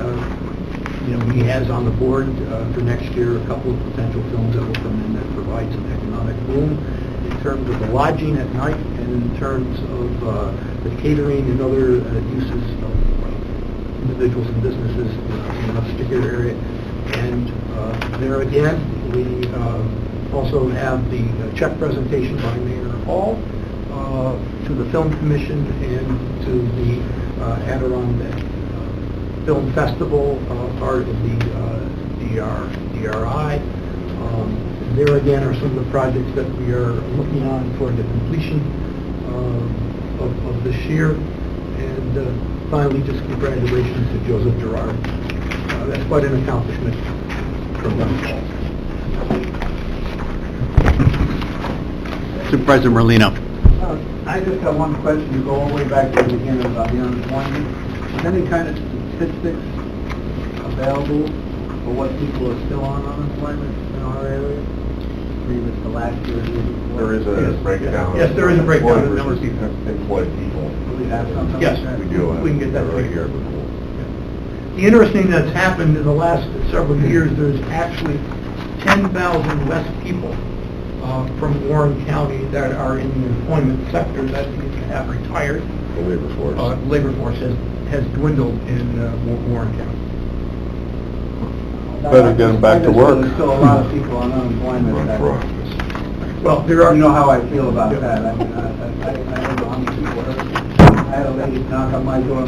he has on the board for next year a couple of potential films that will come in that provide some economic boom in terms of the lodging at night and in terms of the catering and other uses of individuals and businesses in a particular area. And there again, we also have the check presentation by Mayor Hall to the Film Commission and to the Adirondack Film Festival, part of the DRI. There again are some of the projects that we are looking on for the completion of this year. And finally, just congratulations to Joseph Gerard. That's quite an accomplishment from them. Supervisor Merlino. I just got one question to go all the way back to the beginning about the unemployment. Is any kind of statistics available for what people are still on unemployment in our area? Maybe it's the last year or the year before? There is a breakdown. Yes, there is a breakdown of numbers. Employed people. Do we have something Yes, like that? We do. We can get that right figure. here. The interesting that's happened in the last several years, there's actually 10,000 less people from Warren County that are in the employment sector that have retired. The labor force. Labor force has dwindled in Warren County. Better get them back to work. There's still a lot of people on unemployment. Run that- for office. Well, there are... You know how I feel about that. I mean, I don't know how many people hurt. I had a lady knock on my door in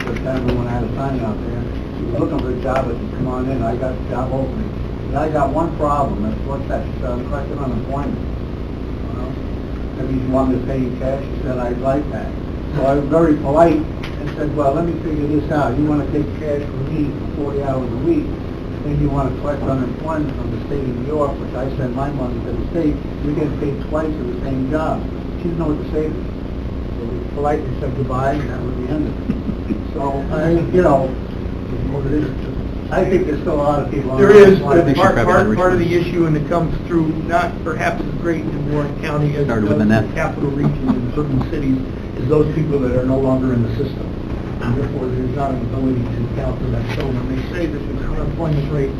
September when I had a sign out there. She was looking for a job, but she come on in, I got a job opening. And I got one problem, that's what's that, collecting unemployment. Maybe you wanted to pay you cash, she said, I'd like that. So I was very polite and said, well, let me figure this out. You want to take cash from me for 40 hours a week, then you want to collect unemployment from the state of New York, which I send my money to the state, you're getting paid twice for the same job. She didn't know what to say to me. So we politely said goodbye, and that was the end of it. So, I think there's still a lot of people on There is, unemployment. part of the issue, and it comes through not perhaps as great in Warren County as Started it with does an in F. the capital region in certain cities, is those people that are no longer in the system. And therefore, there's not an ability to counter that. So when they say that the unemployment rate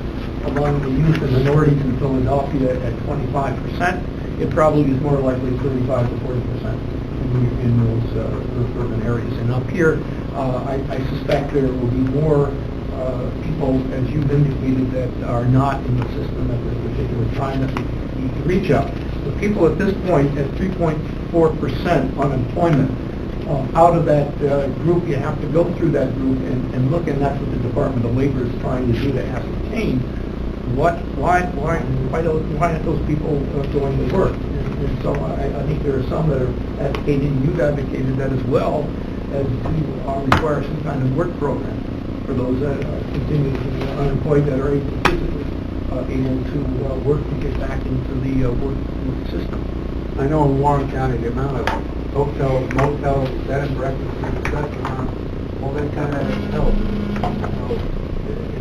among the youth and minorities in Philadelphia at 25%, it probably is more likely 35 to 40% in those urban areas. And up here, I suspect there will be more people, as you've indicated, that are not in the system at this particular time that we need to reach out. The people at this point at 3.4% unemployment, out of that group, you have to go through that group and look, and that's what the Department of Labor is trying to do, to ascertain why aren't those people going to work? And so I think there are some that are advocating, and you've advocated that as well, as to require some kind of work program for those that continue to be unemployed, that are physically able to work and get back into the work system. I know in Warren County, the amount of hotels, motels, bed and breakfast, restaurants, all that kind of help.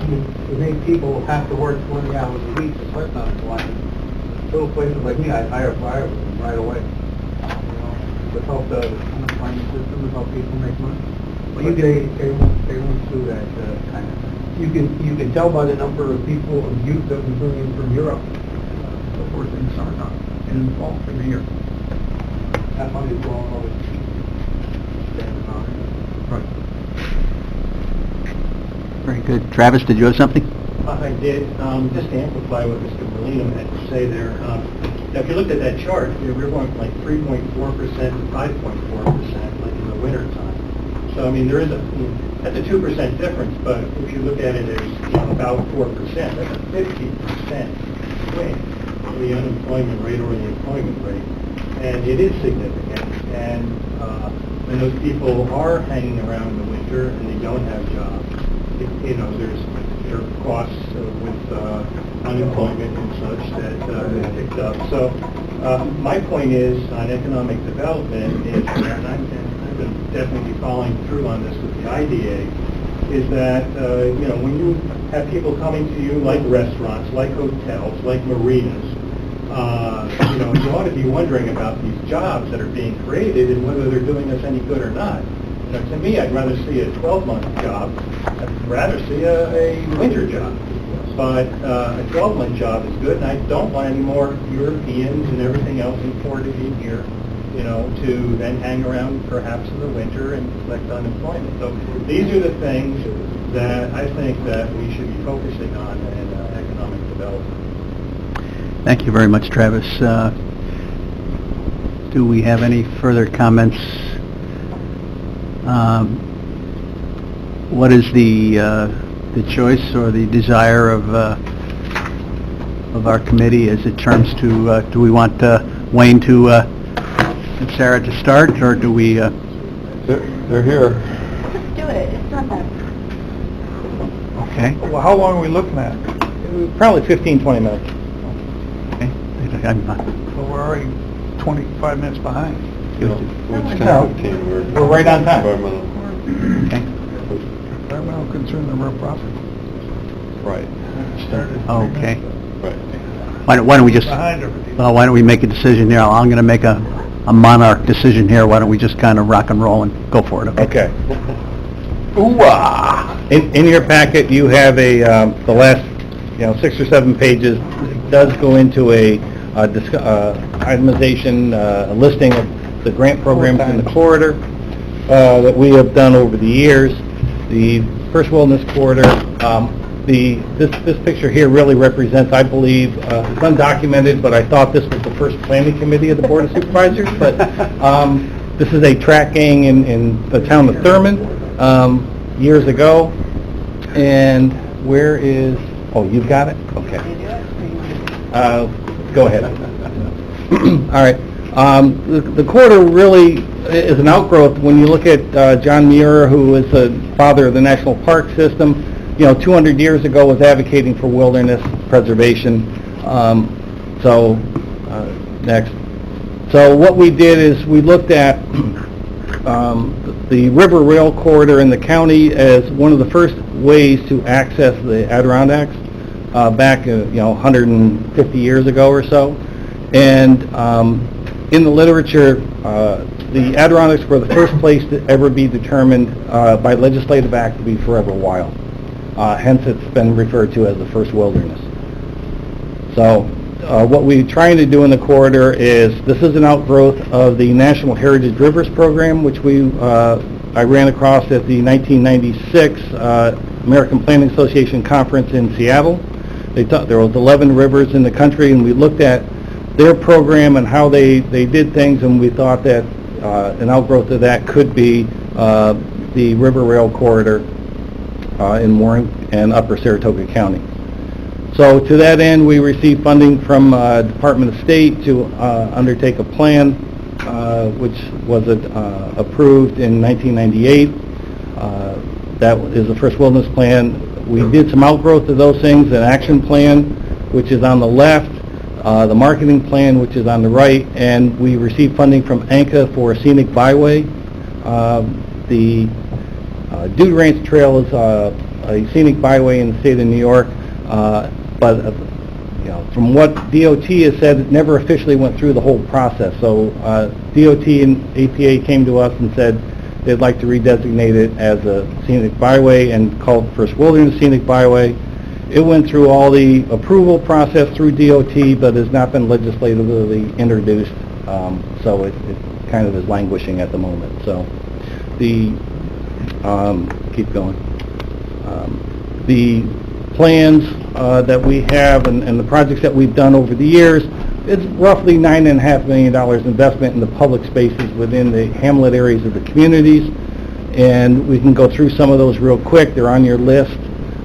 To make people have to work 20 hours a week to collect unemployment. Little places like me, I'd hire firemen right away. To help the unemployment system, to help people make money. Well, they won't do that kind of thing. You can tell by the number of people, of youth that we bring in from Europe, before things start up, and in fall every year. That money's going over to standing on it. Right. Very good. Travis, did you have something? I did. Just to amplify what Mr. Molino had to say there. Now, if you looked at that chart, we're going from like 3.4% to 5.4%, like in the winter time. So, I mean, there is that's a 2% difference, but if you look at it as about 4%, that's a 50% swing in the unemployment rate or the employment rate. And it is significant. And when those people are hanging around in the winter and they don't have jobs, there are costs with unemployment and such that are picked up. So my point is on economic development is, and I'm going to definitely be following through on this with the IDA, is that when you have people coming to you like restaurants, like hotels, like marinas, you ought to be wondering about these jobs that are being created and whether they're doing us any good or not. To me, I'd rather see a 12-month job I'd rather see a winter job. But a 12-month job is good, and I don't want any more Europeans and everything else imported in here, you know, to then hang around perhaps in the winter and collect unemployment. So these are the things that I think that we should be focusing on in economic development. Thank you very much, Travis. Do we have any further comments? What is the choice or the desire of our committee as it terms to, do we want Wayne to, and Sarah to start, or do we... They're here. Just do it, it's not that. Okay. Well, how long are we looking at? Probably 15, 20 minutes. Okay. I'm not- Well, we're already 25 minutes behind. It's No. 10:15. We're right on time. Okay. Environmental concern, number of profit. Right, Okay. right. Why don't we just... Behind everything. Well, why don't we make a decision here? I'm going to make a monarch decision here. Why don't we just kind of rock and roll and go for it, okay? Okay. In your packet, you have the last, 6 or 7 pages. It does go into a itemization, a listing of the grant programs in the corridor that we have done over the years. The First Wilderness Corridor, this picture here really represents, I believe, it's undocumented, but I thought this was the first planning committee of the Board of Supervisors, but this is a tracking in the town of Thurman years ago. And where is, oh, you've got it? Okay. Go ahead. All right. The corridor really is an outgrowth. When you look at John Muir, who is the father of the National Park System, 200 years ago was advocating for wilderness preservation. Next. So what we did is we looked at the river rail corridor in the county as one of the first ways to access the Adirondacks back 150 years ago or so. And in the literature, the Adirondacks were the first place to ever be determined by legislative act to be forever wild. Hence, it's been referred to as the first wilderness. So what we're trying to do in the corridor is, this is an outgrowth of the National Heritage Rivers Program, which I ran across at the 1996 American Planning Association Conference in Seattle. There was 11 rivers in the country, and we looked at their program and how they did things, and we thought that an outgrowth of that could be the River Rail Corridor in Warren and Upper Saratoga County. So to that end, we received funding from Department of State to undertake a plan which was approved in 1998. That is the first wilderness plan. We did some outgrowth of those things, an action plan, which is on the left, the marketing plan, which is on the right, and we received funding from ANCA for a scenic byway. The Dude Ranch Trail is a scenic byway in the state of New York, but from what DOT has said, it never officially went through the whole process. So DOT and APA came to us and said they'd like to redesignate it as a scenic byway and call it First Wilderness Scenic Byway. It went through all the approval process through DOT, but has not been legislatively introduced, so it kind of is languishing at the moment. So keep going. The plans that we have and the projects that we've done over the years, it's roughly $9.5 million investment in the public spaces within the hamlet areas of the communities, and we can go through some of those real quick. They're on your list.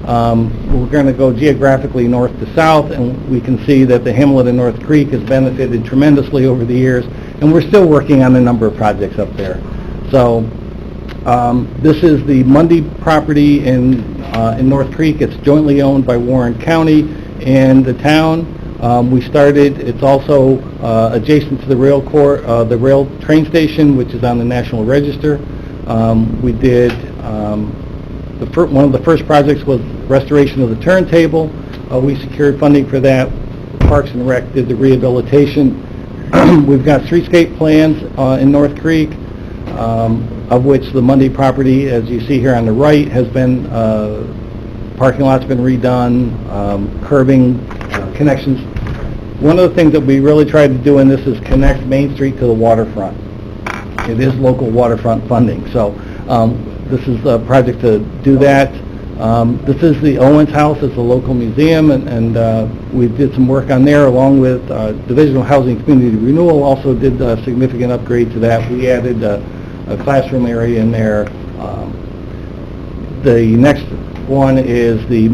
We're going to go geographically north to south, and we can see that the hamlet of North Creek has benefited tremendously over the years, and we're still working on a number of projects up there. So this is the Mundy property in North Creek. It's jointly owned by Warren County and the town. It's also adjacent to the rail train station, which is on the National Register. We did one of the first projects was restoration of the turntable. We secured funding for that. Parks and Rec did the rehabilitation. We've got streetscape plans in North Creek. of which the Monday property, as you see here on the right, has been, parking lot's been redone, curbing, connections. One of the things that we really tried to do in this is connect Main Street to the waterfront. It is local waterfront funding, so this is a project to do that. This is the Owens House, it's a local museum, and we did some work on there along with Division of Housing and Community Renewal, also did a significant upgrade to that. We added a classroom area in there. The next one is the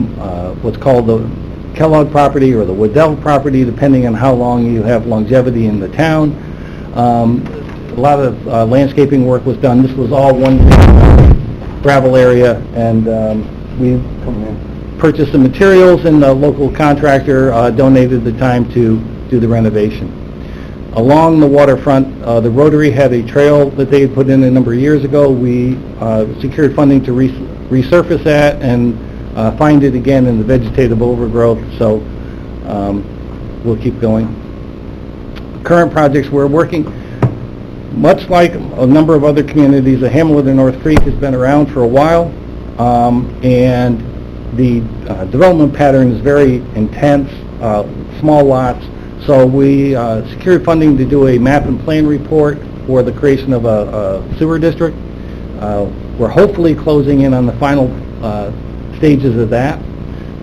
what's called the Kellogg property or the Waddell property, depending on how long you have longevity in the town. A lot of landscaping work was done. This was all one big gravel area, and we purchased the materials, and the local contractor donated the time to do the renovation. Along the waterfront, the Rotary had a trail that they had put in a number of years ago. We secured funding to resurface that and find it again in the vegetative overgrowth, so we'll keep going. Current projects we're working, much like a number of other communities, the Hamlet and North Creek has been around for a while, and the development pattern is very intense, small lots, so we secured funding to do a map and plan report for the creation of a sewer district. We're hopefully closing in on the final stages of that.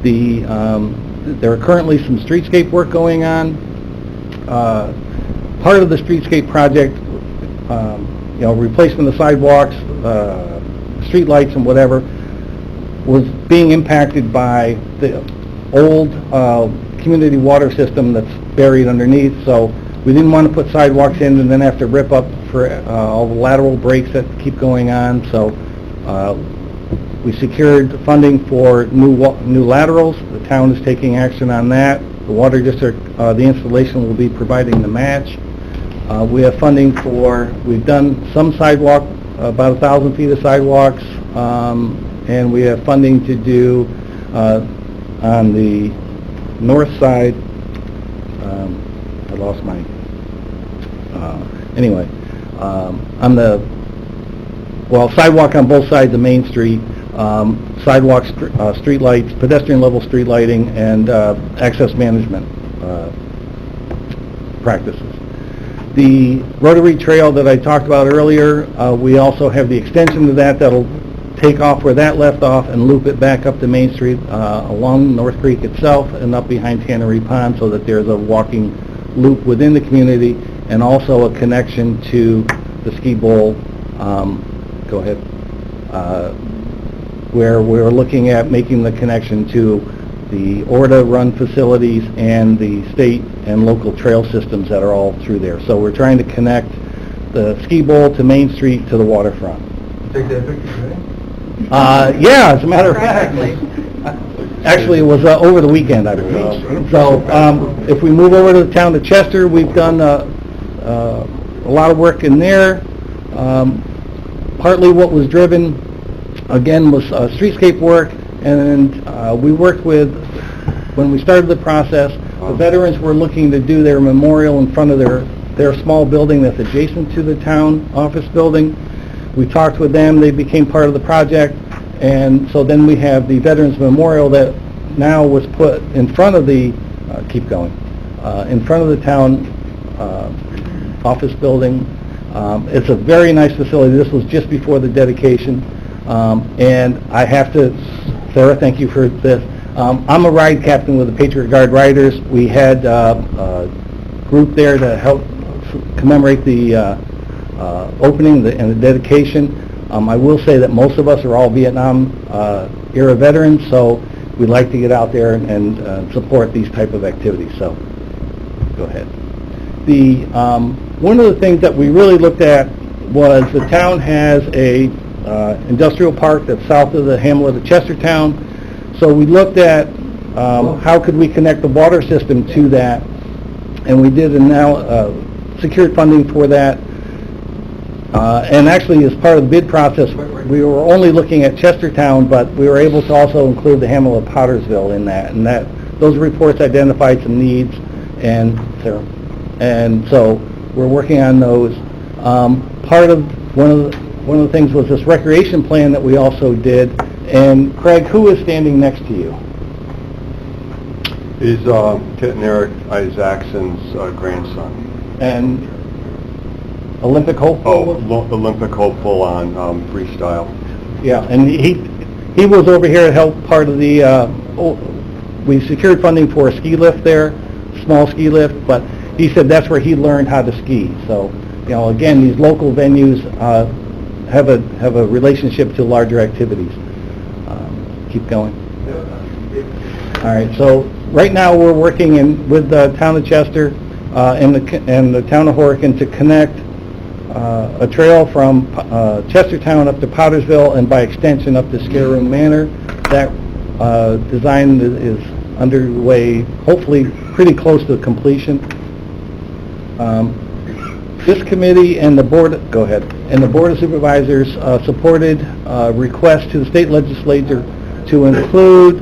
There are currently some streetscape work going on. Part of the streetscape project, replacement of sidewalks, street lights and whatever, was being impacted by the old community water system that's buried underneath, so we didn't want to put sidewalks in and then have to rip up for all the lateral breaks that keep going on, so we secured funding for new laterals. The town is taking action on that. The water district, the installation will be providing the match. We have funding for, we've done some sidewalk, about 1,000 feet of sidewalks, and we have funding to do on the north side, I lost my, anyway, on the, sidewalk on both sides of Main Street, sidewalks, street lights, pedestrian level street lighting, and access management practices. The Rotary Trail that I talked about earlier, we also have the extension of that that'll take off where that left off and loop it back up to Main Street along North Creek itself and up behind Tannery Pond, so that there's a walking loop within the community and also a connection to the ski bowl. Go ahead. Where we're looking at making the connection to the ORDA-run facilities and the state and local trail systems that are all through there. So we're trying to connect the ski bowl to Main Street to the waterfront. Take that picture, right? Yeah, as a matter of fact. Actually, it was over the weekend, I believe. So if we move over to the town of Chester, we've done a lot of work in there. Partly what was driven, again, was streetscape work, and we worked with, when we started the process, the veterans were looking to do their memorial in front of their small building that's adjacent to the town office building. We talked with them, they became part of the project, and so then we have the Veterans Memorial that now was put in front of the, in front of the town office building. It's a very nice facility. This was just before the dedication, and I have to, Sarah, thank you for this. I'm a ride captain with the Patriot Guard Riders. We had a group there to help commemorate the opening and the dedication. I will say that most of us are all Vietnam era veterans, so we'd like to get out there and support these type of activities. So, go ahead. One of the things that we really looked at was the town has a industrial park that's south of the hamlet of Chestertown. So we looked at how could we connect the water system to that, and we did secured funding for that. And actually, as part of the bid process, we were only looking at Chestertown, but we were able to also include the hamlet of Pottersville in that. And those reports identified some needs, and so we're working on those. Part of One of the things was this recreation plan that we also did. And Craig, who is standing next to you? He's Kit and Eric Isaacson's grandson. And Olympic hopeful? Olympic hopeful on freestyle. Yeah, and he was over here to help part of the, we secured funding for a ski lift there, small ski lift, but he said that's where he learned how to ski. So, again, these local venues have a relationship to larger activities. Keep going. All right, so right now we're working with the town of Chester and the town of Horicon to connect a trail from Chestertown up to Powdersville and by extension up to Scare Room Manor. That design is underway, hopefully pretty close to completion. This committee and the board, go ahead, and the Board of Supervisors supported a request to the state legislature to include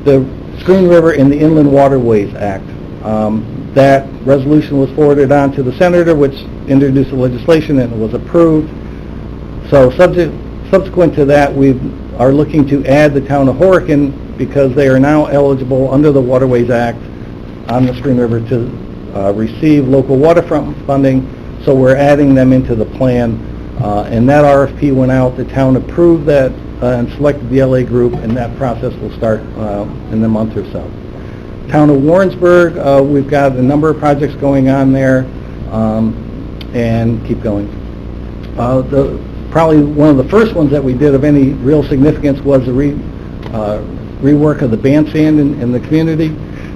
the Schroon River in the Inland Waterways Act. That resolution was forwarded on to the senator, which introduced the legislation, and it was approved. So subsequent to that, we are looking to add the town of Horicon because they are now eligible under the Waterways Act on the Schroon River to receive local waterfront funding. So we're adding them into the plan, and that RFP went out. The town approved that and selected the LA group, and that process will start in a month or so. Town of Warrensburg, we've got a number of projects going on there, and keep going. Probably one of the first ones that we did of any real significance was the rework of the bandstand in the community.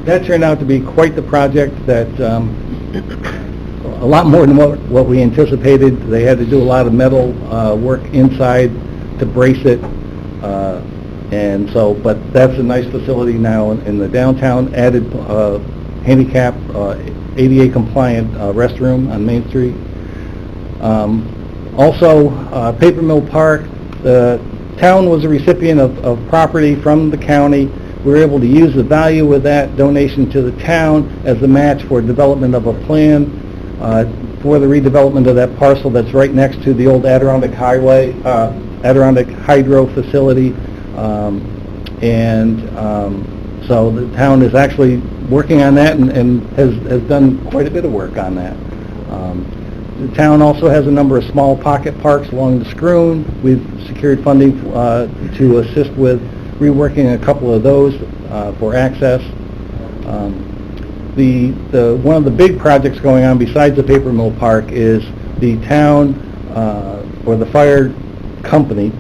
That turned out to be quite the project that a lot more than what we anticipated. They had to do a lot of metal work inside to brace it, and so, but that's a nice facility now in the downtown. Added handicap, ADA compliant restroom on Main Street. Also, Paper Mill Park, the town was a recipient of property from the county. We were able to use the value of that donation to the town as a match for development of a plan for the redevelopment of that parcel that's right next to the old Adirondack Highway, Adirondack Hydro facility. So the town is actually working on that and has done quite a bit of work on that. The town also has a number of small pocket parks along the Schroon. We've secured funding to assist with reworking a couple of those for access. One of the big projects going on besides the Paper Mill Park is the town or the fire company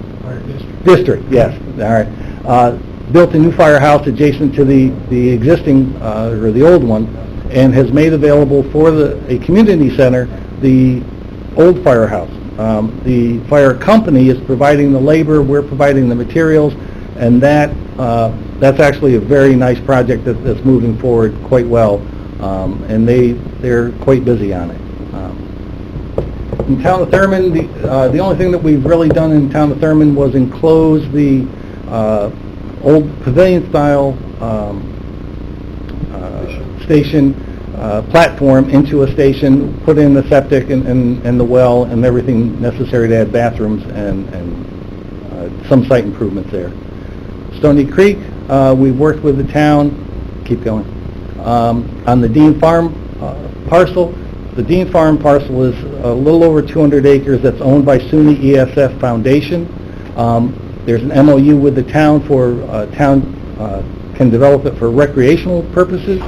district, yes, all right, built a new firehouse adjacent to the existing or the old one, and has made available for a community center the old firehouse. The fire company is providing the labor, we're providing the materials, and that's actually a very nice project that's moving forward quite well, and they're quite busy on it. In town of Thurman, the only thing that we've really done in town of Thurman was enclose the old pavilion-style station platform into a station, put in the septic and the well and everything necessary to add bathrooms and some site improvements there. Stony Creek, we've worked with the town, keep going, on the Dean Farm parcel. The Dean Farm parcel is a little over 200 acres that's owned by SUNY ESF Foundation. There's an MOU with the town for town can develop it for recreational purposes.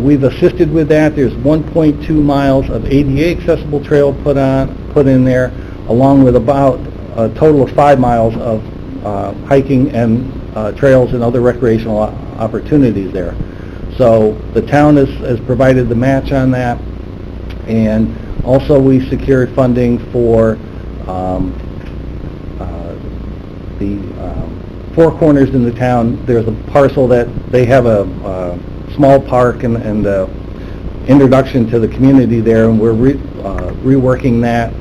We've assisted with that. There's 1.2 miles of ADA accessible trail put in there, along with about a total of 5 miles of hiking and trails and other recreational opportunities there. So the town has provided the match on that, and also we secured funding for the Four Corners in the town. There's a parcel that they have a small park and introduction to the community there, and we're reworking that.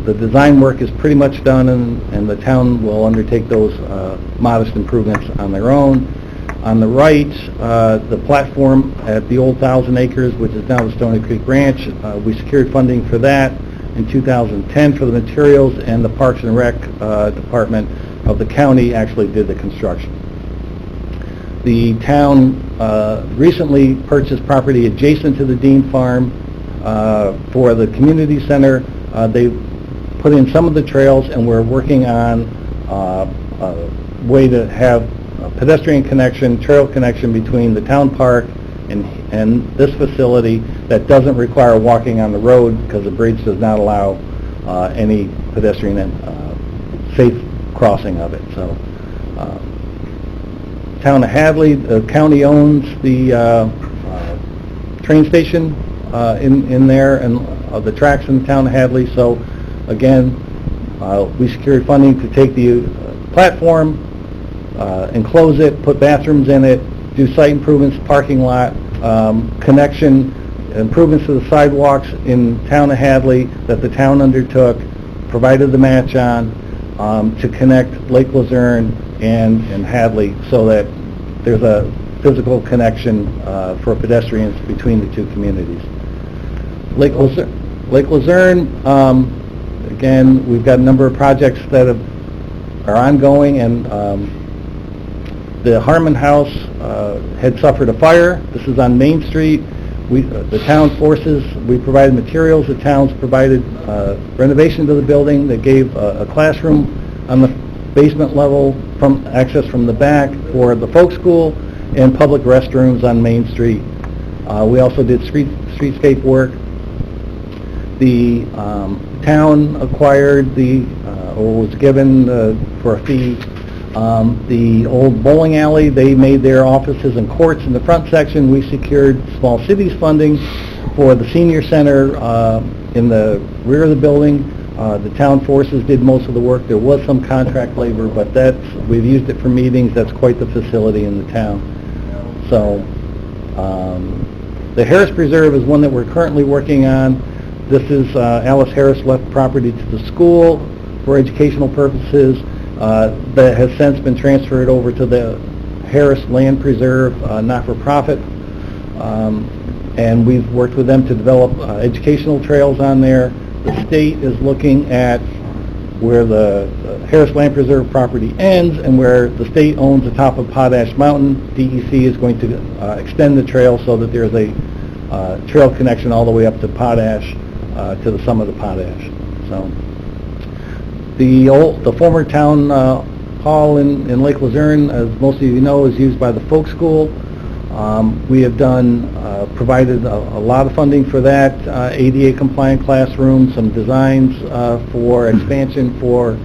The design work is pretty much done, and the town will undertake those modest improvements on their own. On the right, the platform at the old 1,000 acres, which is now the Stony Creek Ranch, we secured funding for that, in 2010 for the materials, and the Parks and Rec Department of the county actually did the construction. The town recently purchased property adjacent to the Dean Farm for the community center. They put in some of the trails, and we're working on a way to have a pedestrian connection, trail connection between the town park and this facility that doesn't require walking on the road, because the bridge does not allow any pedestrian safe crossing of it. So, Town of Hadley, the county owns the train station in there, and the tracks in the town of Hadley. So, again, we secured funding to take the platform, enclose it, put bathrooms in it, do site improvements, parking lot, connection, improvements to the sidewalks in town of Hadley that the town undertook, provided the match on, to connect Lake Luzerne and Hadley, so that there's a physical connection for pedestrians between the two communities. Lake Luzerne, again, we've got a number of projects that are ongoing, and the Harmon House had suffered a fire. This is on Main Street. The town forces, we provided materials, the towns provided renovation to the building. They gave a classroom on the basement level, from access from the back for the folk school, and public restrooms on Main Street. We also did streetscape work. The town acquired or was given for a fee, the old bowling alley. They made their offices and courts in the front section. We secured small cities funding for the senior center in the rear of the building. The town forces did most of the work. There was some contract labor, but we've used it for meetings. That's quite the facility in the town. So the Harris Preserve is one that we're currently working on. This is Alice Harris left property to the school for educational purposes. That has since been transferred over to the Harris Land Preserve, not-for-profit, and we've worked with them to develop educational trails on there. The state is looking at where the Harris Land Preserve property ends and where the state owns the top of Potash Mountain. DEC is going to extend the trail so that there's a trail connection all the way up to Potash, to the summit of Potash. So. The former town hall in Lake Luzerne, as most of you know, is used by the folk school. We have provided a lot of funding for that, ADA compliant classrooms, some designs for expansion for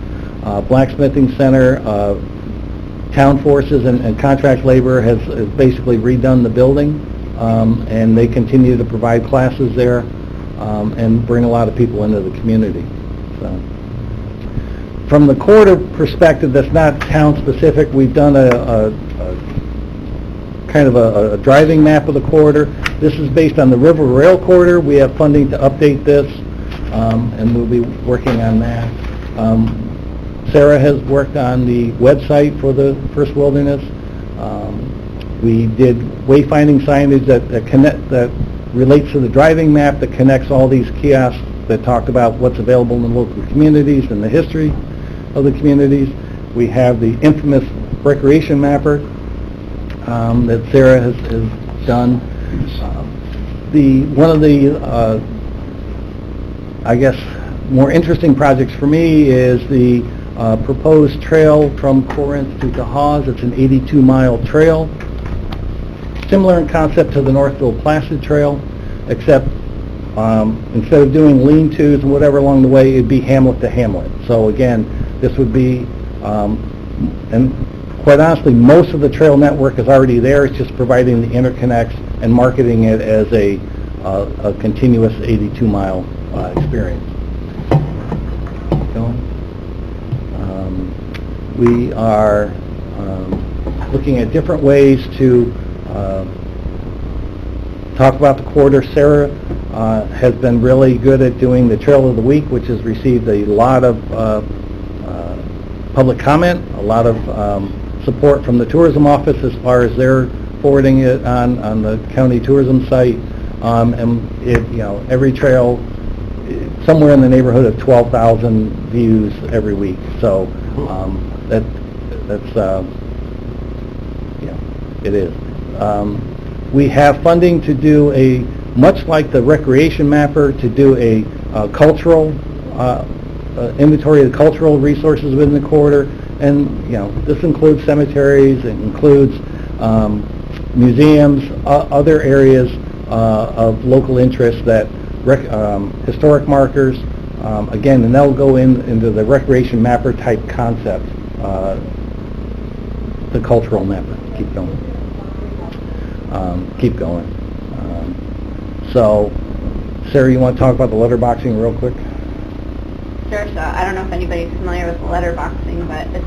blacksmithing center. Town forces and contract labor has basically redone the building, and they continue to provide classes there and bring a lot of people into the community. So. From the corridor perspective, that's not town-specific. We've done a kind of a driving map of the corridor. This is based on the River Rail Corridor. We have funding to update this, and we'll be working on that. Sarah has worked on the website for the First Wilderness. We did wayfinding signage that relates to the driving map that connects all these kiosks that talk about what's available in the local communities and the history of the communities. We have the infamous recreation mapper that Sarah has done. One of the I guess more interesting projects for me is the proposed trail from Corinth to Tahawus. It's an 82-mile trail, similar in concept to the Northville Placid Trail, except instead of doing lean-tos and whatever along the way, it'd be hamlet to hamlet. So again, this would be, and quite honestly, most of the trail network is already there. It's just providing the interconnects and marketing it as a continuous 82-mile experience. We are looking at different ways to talk about the corridor. Sarah has been really good at doing the Trail of the Week, which has received a lot of public comment, a lot of support from the tourism office as far as they're forwarding it on the county tourism site. And every trail somewhere in the neighborhood of 12,000 views every week. So it is. We have funding to do much like the recreation mapper, to do a cultural inventory of the cultural resources within the corridor, and this includes cemeteries, it includes museums, other areas of local interest that historic markers, again, and they'll go into the recreation mapper type concept, the cultural mapper. Keep going. So, Sarah, you want to talk about the letterboxing real quick? Sure. So I don't know if anybody's familiar with letterboxing, but it's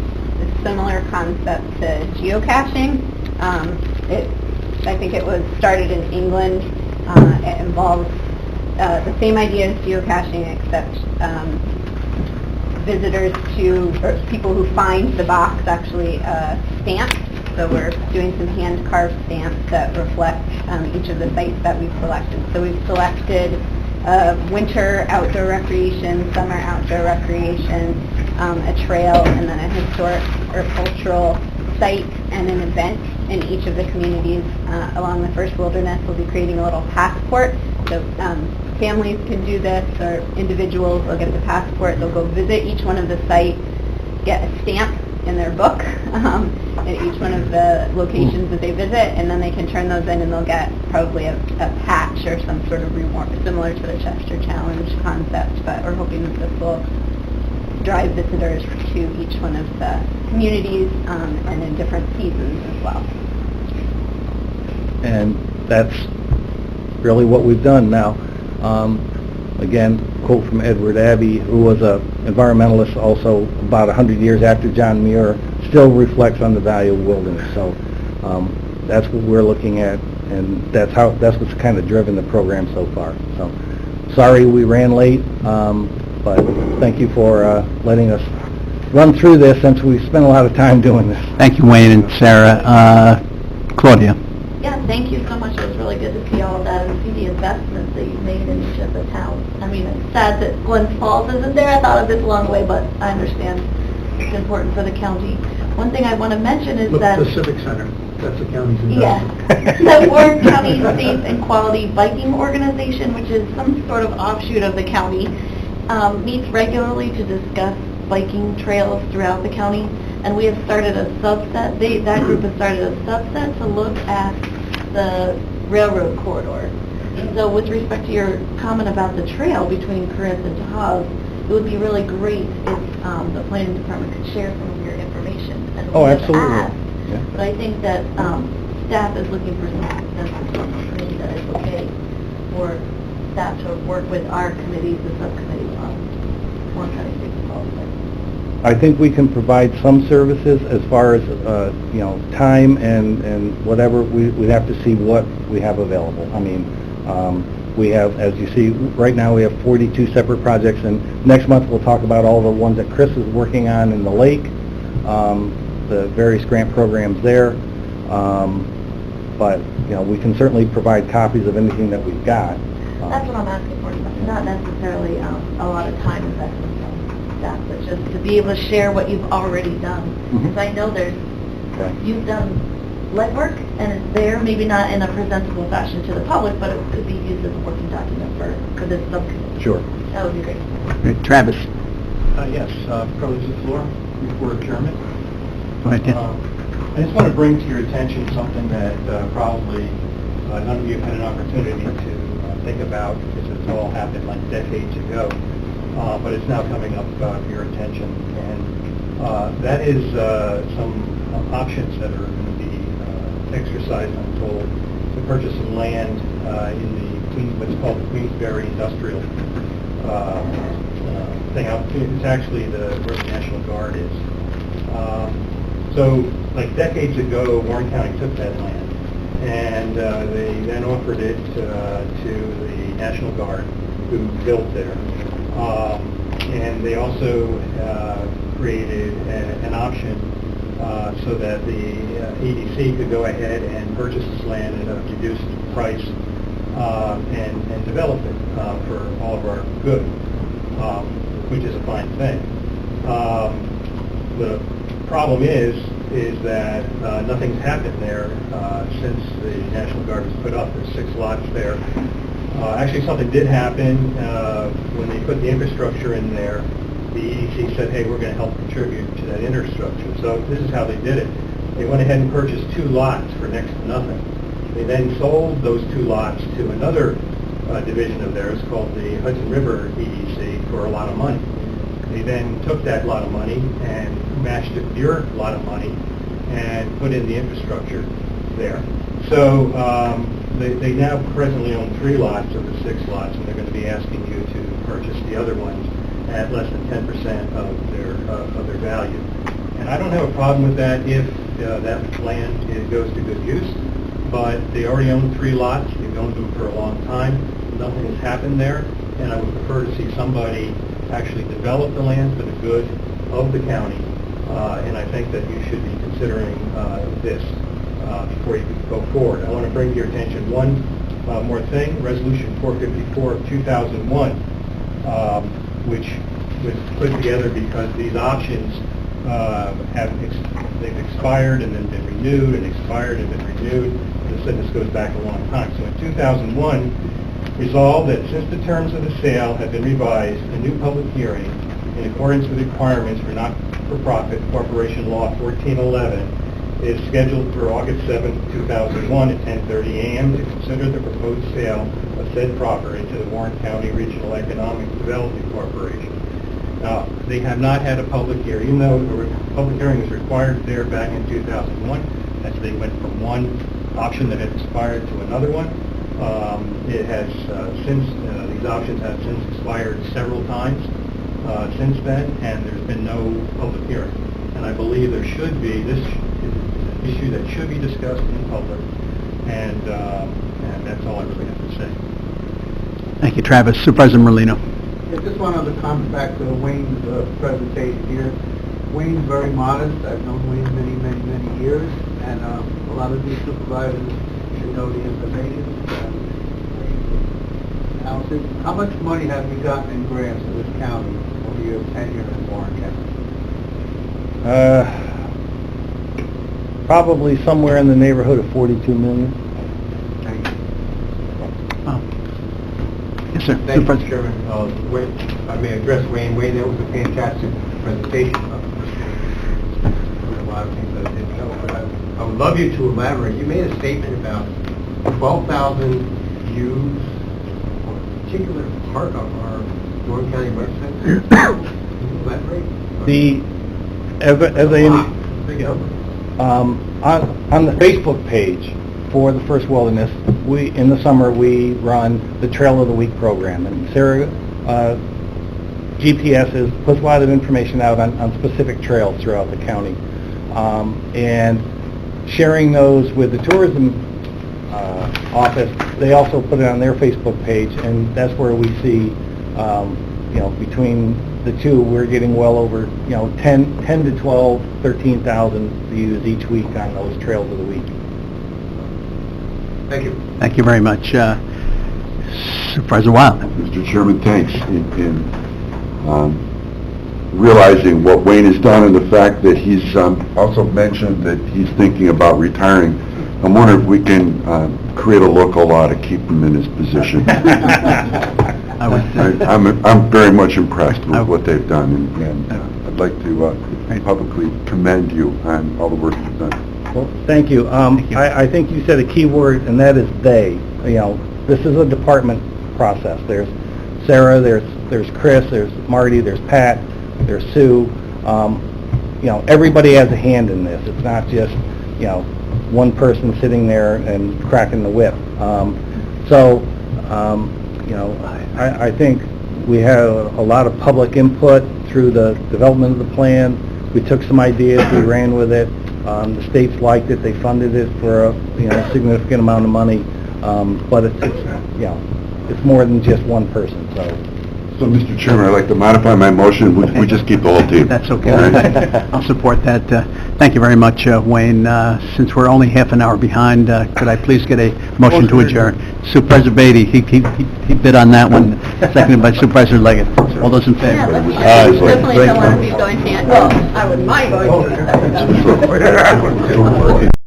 a similar concept to geocaching. I think it was started in England. It involves the same idea as geocaching, except visitors or people who find the box actually stamp. So we're doing some hand-carved stamps that reflect each of the sites that we've selected. So we've selected winter outdoor recreation, summer outdoor recreation, a trail, and then a historic or cultural site and an event in each of the communities along the First Wilderness. We'll be creating a little passport. So families can do this, or individuals will get the passport. They'll go visit each one of the sites, get a stamp in their book at each one of the locations that they visit, and then they can turn those in and they'll get probably a patch or some sort of reward similar to the Chester Challenge concept, but we're hoping that this will drive visitors to each one of the communities and in different seasons as well. And that's really what we've done now. Again, quote from Edward Abbey, who was an environmentalist also about 100 years after John Muir, still reflects on the value of wilderness. So that's what we're looking at, and that's what's kind of driven the program so far. So sorry we ran late, but thank you for letting us run through this since we spent a lot of time doing this. Thank you, Wayne and Sarah. Claudia? Yeah, thank you so much. It was really good to see all of that and see the investments that you've made in each of the towns. I mean, it's sad that Glens Falls isn't there. I thought of this a long way, but I understand it's important for the county. One thing I want to mention is that... The Civic Center, that's the county's investment. Yes. The Warren County Safe and Quality Biking Organization, which is some sort of offshoot of the county, meets regularly to discuss biking trails throughout the county. And we have started a subset, that group has started a subset to look at the railroad corridor. So with respect to your comment about the trail between Corinth and Tahoe, it would be really great if the planning department could share some of your information. And Oh, we have absolutely. asked, Yeah. But I think that staff is looking for some consensus from the committee that it's okay for staff to work with our committees, the subcommittees on Warren County Safe and Quality. I think we can provide some services as far as, time and whatever. We'd have to see what we have available. I mean, we have, as you see, right now we have 42 separate projects, and next month we'll talk about all the ones that Chris is working on in the lake, the various grant programs there. But, we can certainly provide copies of anything that we've got. That's what I'm asking for, not necessarily a lot of time investment from staff, but just to be able to share what you've already done. Because I know you've done legwork, and it's there, maybe not in a presentable fashion to the public, but it could be used as a working document for this subcommittee. Sure. That would be great. Great. Travis? Yes, privilege of the floor before adjournment. Go ahead, Ken. I just want to bring to your attention something that probably none of you have had an opportunity to think about, because it's all happened like decades ago, but it's now coming up for your attention. And that is some options that are going to be exercised, I'm told, to purchase some land in the what's called the Queensberry Industrial thing out. It's actually where the National Guard is. So, like decades ago, Warren County took that land, and they then offered it to the National Guard, who built there. And they also created an option so that the EDC could go ahead and purchase this land at a reduced price and develop it for all of our good, which is a fine thing. The problem is that nothing's happened there since the National Guard was put up. There's 6 lots there. Actually, something did happen when they put the infrastructure in there. The EDC said, hey, we're going to help contribute to that infrastructure. So this is how they did it. They went ahead and purchased 2 lots for next to nothing. They then sold those 2 lots to another division of theirs called the Hudson River EDC for a lot of money. They then took that lot of money and matched it with your lot of money and put in the infrastructure there. So they now presently own 3 lots of the 6 lots, and they're going to be asking you to purchase the other ones at less than 10% of their value. And I don't have a problem with that if that land goes to good use, but they already own 3 lots. They've owned them for a long time. Nothing has happened there, and I would prefer to see somebody actually develop the land for the good of the county, and I think that you should be considering this before you go forward. I want to bring to your attention one more thing, Resolution 454 of 2001, which was put together because these options they've expired and then been renewed and expired and been renewed. As I said, this goes back a long time. So in 2001, resolved that since the terms of the sale have been revised, a new public hearing in accordance with requirements for not-for-profit corporation law 1411 is scheduled for August 7, 2001 at 10:30 a.m. to consider the proposed sale of said property to the Warren County Regional Economic Development Corporation. Now, they have not had a public hearing, even though a public hearing was required there back in 2001, as they went from one option that had expired to another one. It has these options have since expired several times since then, and there's been no public hearing. And I believe there should be, this is an issue that should be discussed in public, and that's all I really have to say. Thank you, Travis. Supervisor Merlino. I just wanted to come back to Wayne's presentation here. Wayne's very modest. I've known Wayne many years, and a lot of these supervisors should know the information. Allison, how much money have you gotten in grants in this county over your tenure in Warren County? Probably somewhere in the neighborhood of 42 million. Thank you. Oh. Yes, sir. Thank you, Mr. Chairman. I may address Wayne. Wayne, that was a fantastic presentation. A lot of things that I didn't know, but I would love you to elaborate. You made a statement about 12,000 views on a particular part of our Warren County website. Can you elaborate? As I Big number. on the Facebook page for the First Wilderness, in the summer we run the Trail of the Week program, and Sarah GPS puts a lot of information out on specific trails throughout the county, and sharing those with the tourism office. They also put it on their Facebook page, and that's where we see, between the two, we're getting well over, 10 to 12, 13,000 views each week on those Trails of the Week. Thank you. Thank you very much. Supervisor Wild. Mr. Chairman, thanks. In realizing what Wayne has done and the fact that he's also mentioned that he's thinking about retiring, I'm wondering if we can create a local law to keep him in his position. I'm very much impressed with what they've done, and I'd like to publicly commend you on all the work you've done. Well, thank you. I think you said a key word, and that is they. This is a department process. There's Sarah, there's Chris, there's Marty, there's Pat, there's Sue. Everybody has a hand in this. It's not just, one person sitting there and cracking the whip. I think we have a lot of public input through the development of the plan. We took some ideas, we ran with it. The states liked it, they funded it for a significant amount of money, but it's more than just one person. So, Mr. Chairman, I'd like to modify my motion. We just keep the whole team. That's okay. All right? I'll support that. Thank you very much, Wayne. Since we're only half an hour behind, could I please get a motion to adjourn? Supervisor Beatty, he bid on that one, seconded by Supervisor Leggett. All those in favor? Yeah, let's- Aye. Definitely don't want to be going to, well, I wouldn't mind going to the second.